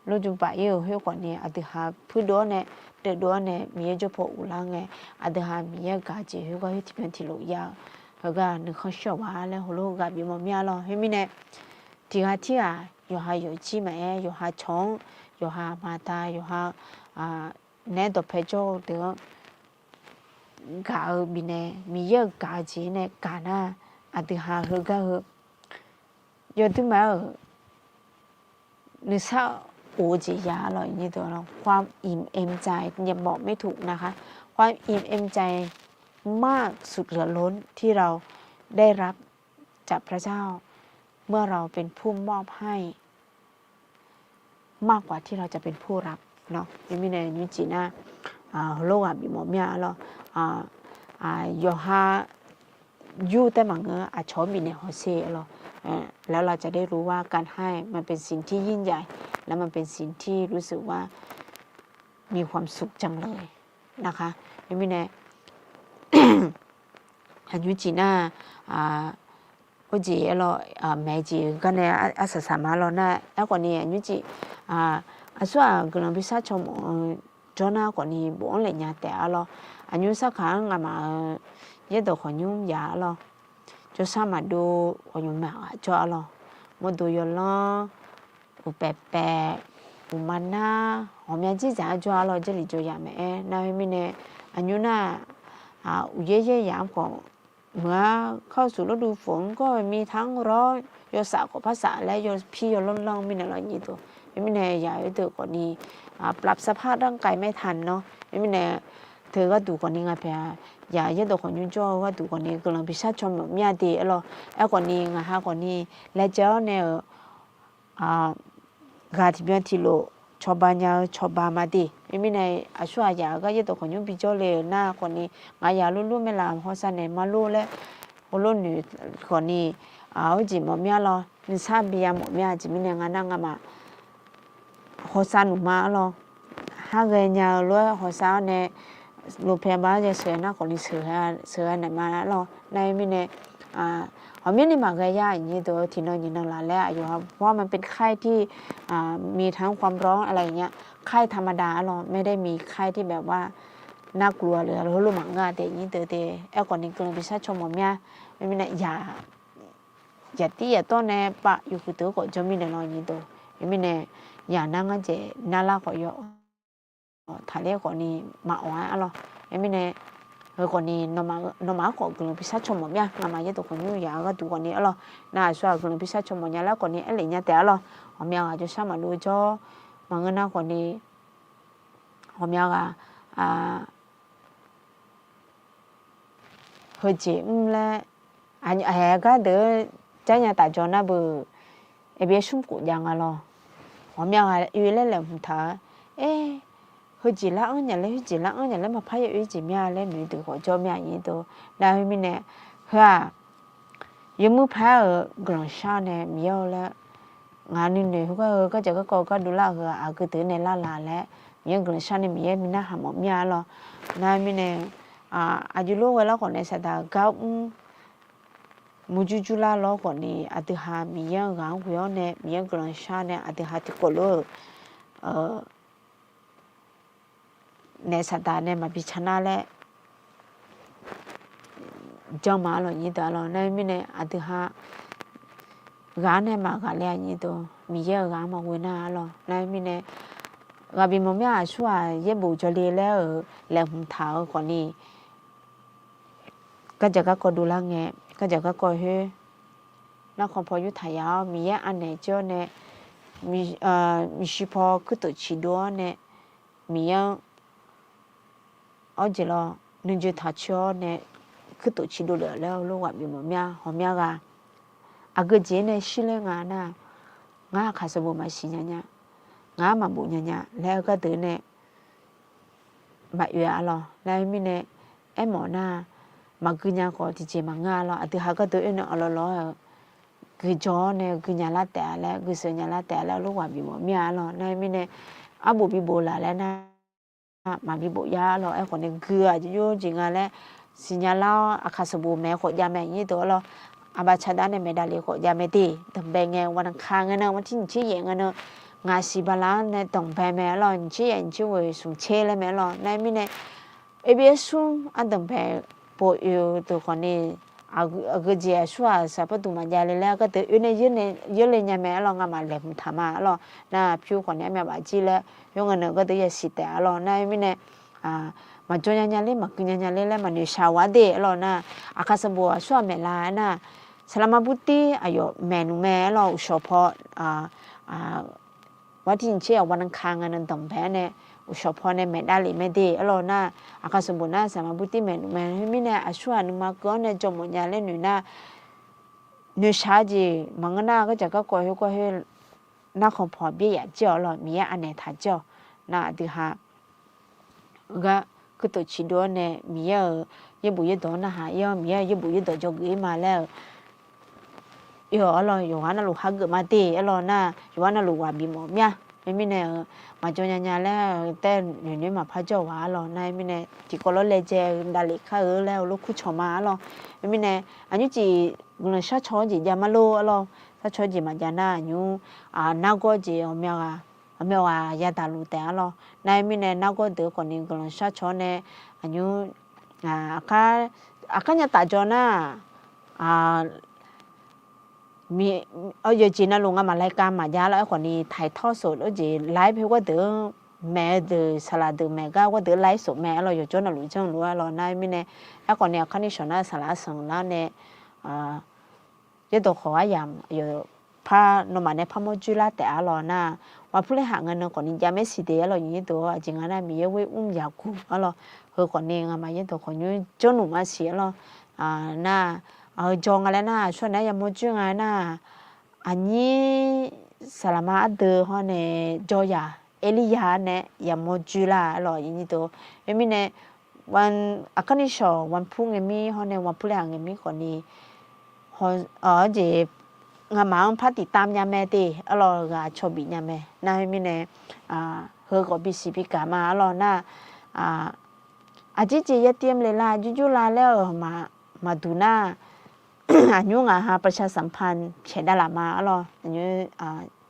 รู้จุงไปเยอะเฮ้ยก่อนนี้อธิษฐานพูดด้วยเนี่ยเด็กด้วยเนี่ยมีเจ้าพ่ออุลังไงอธิษฐานมีอย่างกาจีเฮ้ยก็เฮ้ยที่เป็นที่ลูกยาแล้วก็นึกเขาชอบว่าแล้วหัวลูกกับบีมมีอะไรเฮ้ยมีเนี่ยที่อยู่หาอยู่ที่ไหนอยู่หาช่องอยู่หามาตาอยู่หาเนี่ยตัวเพจโจเดี๋ยวกาบินเนี่ยมีเยอะกาจีเนี่ยกาน่ะอธิษฐานคือก็อยู่ที่ไหนนึกซะโอจียาหรออย่างนี้ตัวเราความอิ่มเอมใจยังบอกไม่ถูกนะคะความอิ่มเอมใจมากสุดเหลือล้นที่เราได้รับจากพระเจ้าเมื่อเราเป็นผู้มอบให้มากกว่าที่เราจะเป็นผู้รับเนาะยังมีในยุจินะโลกบีมอมยาหรอยอฮายูแต่มังชอบมีในหัวเสียหรอแล้วเราจะได้รู้ว่าการให้มันเป็นสิ่งที่ยิ่งใหญ่และมันเป็นสิ่งที่รู้สึกว่ามีความสุขจังเลยนะคะยังมีในยุจินะโอจีเราแม่จีก็เนี่ยอาศัยสามาเราเนี่ยแล้วก่อนนี้ยุจิส่วนกลุ่มพิเศษชมจอน่าก่อนนี้บุญเลยเนี่ยแต่เราอายุสักครั้งมาเยอะตัวคนยุ่งยาเราจะสามารถดูคนยุ่งมากจอเรามาดูยอล้ออุเปเปอุมันน่าผมอยากจะจ่ายจอเราจะหลีจอยามเอ๋น่าไม่เนี่ยอายุน่ะอุเย่ยามของเมื่อเข้าสู่ฤดูฝนก็มีทั้งร้อนยศาของภาษาและยศพี่ยศล่องๆมีอะไรอย่างนี้ตัวไม่เนี่ยอยากให้ตัวก่อนนี้ปรับสภาพร่างกายไม่ทันเนาะไม่เนี่ยเธอก็ดูก่อนนี้ไงเพียอย่าเยอะตัวคนยุ่งจ้อก็ดูก่อนนี้กำลังพิชาชมแบบมีอะไรเราก่อนนี้ไงฮะก่อนนี้และเจ้าเนี่ยกาที่เป็นที่โลชอบบ้านยาชอบบ้านมาดีไม่ในช่วงยาก็ยังตัวคนยุ่งพิจารณาหน้าคนนี้งายาลุ่ๆไม่ลามเพราะฉะนั้นมาลุ่และลุ่หนึ่งคนนี้จิมมีอะไรนิสัยบียามมีจิมีเนี่ยงานนั่งมาหัวซันมาอะไรหากเงี้ยลุ่หัวซันเนี่ยลูกเพียบ้านจะเสือหน้าคนนี้เสือเนี่ยมาแล้วในมีเนี่ยไม่ได้มาเกยอย่างนี้ตัวที่นอนยินนานแล้วอยู่ครับเพราะมันเป็นไข้ที่มีทั้งความร้อนอะไรเงี้ยไข้ธรรมดาเราไม่ได้มีไข้ที่แบบว่าน่ากลัวเลยเรารู้หมังงาแต่ยิ่งเตะก่อนนี้กลุ่มพิชาชมผมเนี่ยไม่มีเนี่ยอย่าตีอย่าต้นเนี่ยปะอยู่คือตัวก็จะมีเนี่ยนอนยินตัวไม่มีเนี่ยอย่านั่งกันเจน่ารักก็เยอะถ่ายเรียกก่อนนี้มาอ๋ออะไรไม่มีเนี่ยก่อนนี้นมาก็กลุ่มพิชาชมผมเนี่ยงามาเยอะตัวคนอยู่ยาก็ดูก่อนนี้อะไรน่าช่วยกลุ่มพิชาชมผมเนี่ยแล้วก่อนนี้อะไรเนี่ยแต่อะไรผมอยากจะสามารถดูจอมาเงินหน้าก่อนนี้ผมอยาก hơi chị là anh cái đứa trái nhà tại chỗ nó bự em biết súng cụ giang à lo họ mèo à yêu lên làm thở ê hơi chị là ở nhà lấy hơi chị là ở nhà lấy mà phải yêu chị mèo lên nữ từ họ cho mèo như đó là hơi mình nè ha yêu mua phải ở gần xa nè mèo là ngàn nên có chỗ có đủ là cái thứ này là lẽ mèo gần xa này mèo mình hàm một mèo lo là mình nè ajú lúc đó còn này sẽ ta gạo muju la lo còn đi ati ha miếng gạo huyo nè miếng gần xa nè ati ha thì có lo này sẽ ta nè mà bị chana lẽ cho mà lo như đó lo này mình nè ati ha gạo nè mà gạo lẽ như đó miếng gạo mà huyo na lo này mình nè gạo bị mà miếng xua ye bù cho lẽ lẽ ở lẽ hùng thảo còn đi cái giờ có đủ là nghe cái giờ có hơi nó không phải như thầy áo mi anh này cho nè mi chỉ phải cứ tự chỉ đua nè mi ở chỉ là nên chỉ thà cho nè cứ tự chỉ đua đượcแล้วลูกว่ามีหมอเมียหอมเมียกะcái gì này xí lên ngã khai sầu mà xí nhá ngã mà bụng nháแล้วcái thứ này mà yêu loแล้วmi nè em mỏ mà cứ nhà có thì chỉ mà ngã lo thứ hai cái thứ này lo cứ cho nè cứ nhà lá tẻ lại cứ sợ nhà lá tẻ lại lúc mà bị bỏ mía lo này mình nè bộ bị bộ lại na mà bị bộ ya lo em còn nên cứ chứ vô chỉ ngà lại xin nhà lao khai sầu bù mẹ khỏi nhà mẹ như đó lo bà cha đã này mẹ đã lấy khỏi nhà mẹ đi tầm bè ngheวันkhang nghe nó chỉ vậy nghe ngà xì bà lá này tổng bè mẹ lo chỉ anh chỉ về xuống xe lại mẹ lo này mình nè em biết xuống anh tổng bè bộ yêu từ con này cái gì xóa sao bắt tụi mình giờ lại cái từ này lên nhà mẹ lo ngắm mà làm thảm mà lo na phiêu còn nhà mẹ bà chỉ là dùng cái nữa cái từ gì xịt lo na mình nè mà cho nhà lên mà cứ nhà lên mà nếu sao quá đi lo na cái sao bùa xóa mẹ là na selama bukti ayo mẹ lo supportว่าที่เชื่อวันอังคารนั้นต้องแพ้เนี่ยอุชพรเนี่ยแม่ได้หรือไม่ดีอร่อยนะอาการสมบูรณ์นะสามารถบุตรแม่ไม่เนี่ยอาช่วยนึกมาก่อนเนี่ยจมูกยาเล่นหนูนะหนูชาจีมังนะก็จะก็ก็ให้นักของพ่อเบี้ยเจ้าหรอมีอันไหนถ่ายเจ้านะดีฮะก็คือตัวชีดเนี่ยมียี่บุยตัวนะฮะยี่บุยตัวจงอีมาแล้วอยู่ว่าน่ะลูกฮักเกิดมาตีน่ะอยู่ว่าน่ะลูกว่าบีหมอเมียไม่เนี่ยมาจนยาแล้วแต่นี่มาพระเจ้าว่าน่ะไม่เนี่ยที่ก็เลยเจดาลิข้าแล้วลูกคุชมาไม่เนี่ยอันนี้จีกุนชาชอจียามาโลถ้าชอจีมาจาน่ะอยู่น่าก็จีเมียว่ายาตาลูแต่น่ะไม่เนี่ยน่าก็เดือคนนี้กุนชาชอเนี่ยอันนี้อาการยาตาจอน่ะมีgiờ chị nó luôn mà lại cam mà giá lại còn đi thay thọ sổ ở chị lái phải qua từ mẹ từ salad từ mẹ ga qua từ lái sổ mẹ rồi cho nó lủi chân lủi rồi này mình nè còn nè cái này sổ nó salad sừng nó nè cái đồ khó yam giờ pa nó mà nè pa mua chú lá tẻ rồi na và phụ hàng anh nó còn đi giá mấy xí tẻ rồi như đồ chỉ ngắn là mình với già cũ rồi hơi còn nè mà những đồ còn như cho nó mà xí rồi naจองอะไรนะช่วงนั้นยังไม่จุงไงนะอันนี้สลามาเดอฮะเนี่ยจอยาเอลิยาเนี่ยยังไม่จุละหรออย่างนี้ตัวเอ็มเนี่ยวันอาการนี้ชอวันพุ่งเอ็มฮะเนี่ยวันพุ่งแรงเอ็มคนนี้ฮะเจงามาพัดติดตามยาแม่ตีอร่อยกับชอบบิยาแม่นะเอ็มเนี่ยเฮอก็บิสิบิกามาอร่อยนะอาจิจิยเตรียมเลยล่ะจุๆลาแล้วมาดูหน้าอันนี้ฮะประชาสัมพันธ์เพจดารามาอันนี้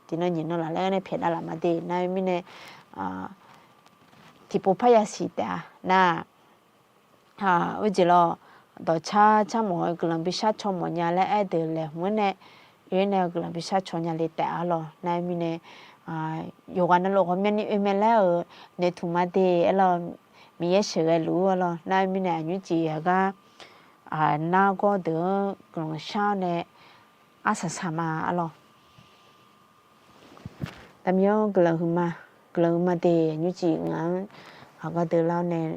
ที่นั่นยินนั่นแหละแล้วเนี่ยเพจดารามาดีนะมีเนี่ยที่ปุ๊บพยาสีแต่นะวิจิโร่ต่อชาหมอกลุ่มพิชาชมหมอยาและไอเดอร์เลยเหมือนเนี่ยกลุ่มพิชาชมยาเลยแต่นะมีเนี่ยอยู่กันนั่นโลกเขาไม่นี่แล้วเนี่ยถูกมาดีมีเชื่อรู้นะมีเนี่ยอันนี้จีก็น่าก็เดือกลงชาเนี่ยอาศัยสมาแต่มีกลุ่มมาเดียยุจิงั้น có từ lâu nè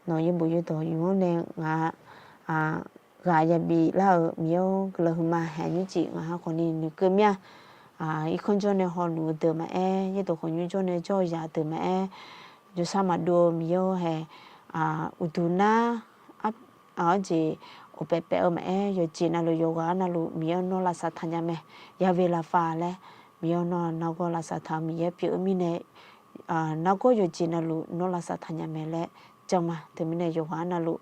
nói với bùi tổ yêu nè ngã gà nhà bị là miêu cái là mà hẹn như chị ngã còn đi cơ mía ít con cho nè họ lú từ mà như tổ con như cho nè cho già từ mà cho sao mà đồ miêu hè utuna ở chị ở bể bể ở mẹ rồi chị nào rồi yoga nào rồi miêu nó là sát thanya mẹ ya về là pha lẽ miêu nó có là sát tham miêu biểu mi nè nó có rồi chị nào rồi nó là sát thanya mẹ lẽ trong mà từ mi nè yoga nào rồi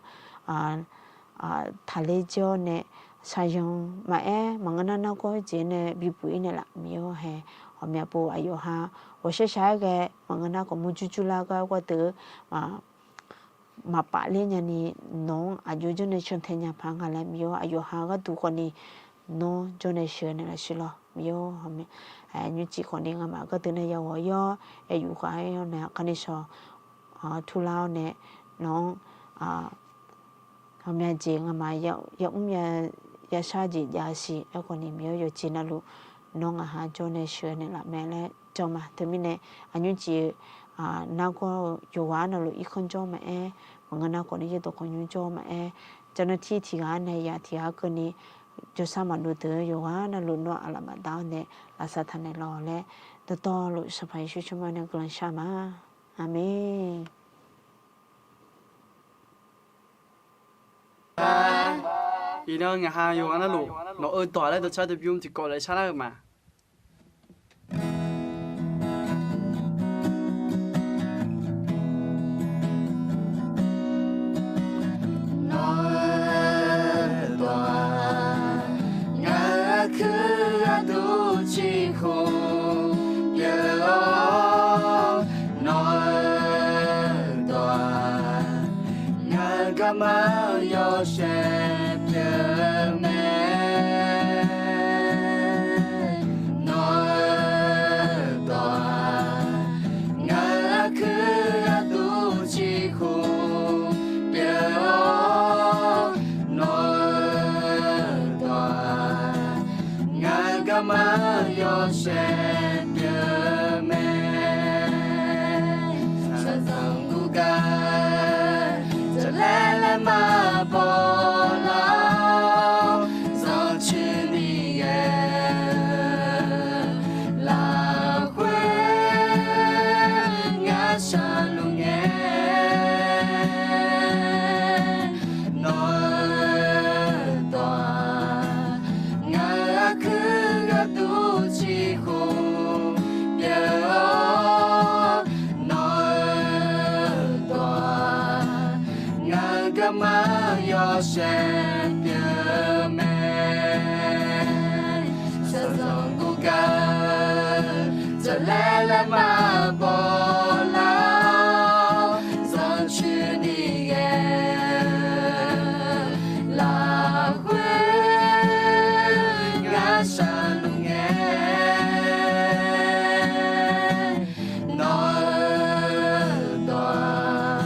thà lê cho nè sai dùng mẹ mà ngân nó có chị nè bị bụi nè là miêu hè họ mẹ bố ai yo ha ở xe xe cái mà ngân nó có một chút là cái qua từ mà bà lên nhà này nó ở chỗ cho nên chọn thay nhà phẳng cái là miêu ở chỗ hàng cái tụ con này nó cho nên sửa này là sửa lo miêu hả như chị con này mà cái từ này giàu ở yo ở chỗ cái này cái này sao thu lao này nó mẹ chị mà giống như sao gì giá trị ở con này miêu rồi chị nào lúc nó ngã cho nên sửa này là mẹ lại cho mà từ mình này như chị nào có yoga nào lúc ít con cho mẹ mà người nào có đi tổ con như cho mẹ cho nên thì cái này ya thì cái này cho sao mà đối tượng yoga nào lúc nó là bạn đào này là sao thằng này lo lẽ to lúc sắp phải suy cho mình cái sao mà amen ý nó nhà hàng yoga nào lúc nó ở tòa đấy tôi chơi được dùng thì gọi lại sao nào mà mà yo sẽ nhớ mẹ nói tòa ngã cứ tu chi khung nhớ nói tòa ngã mà yo sẽ nhớ mẹ sa sang guga mà bỏ lao do chưa đi là quên ngã xa luôn nghe nói tòa ngã cứ gạt tu chi khung nhớ mà yo sẽ nhớ mẹ sa dòng cô ca giờ lẽ là mà bỏ lao do chưa đi là quên ngã xa luôn nghe nói tòa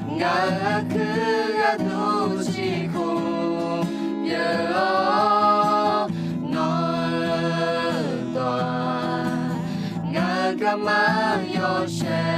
ngã cứ tu chi khung nhớ nói tòa ngã mà yo sẽ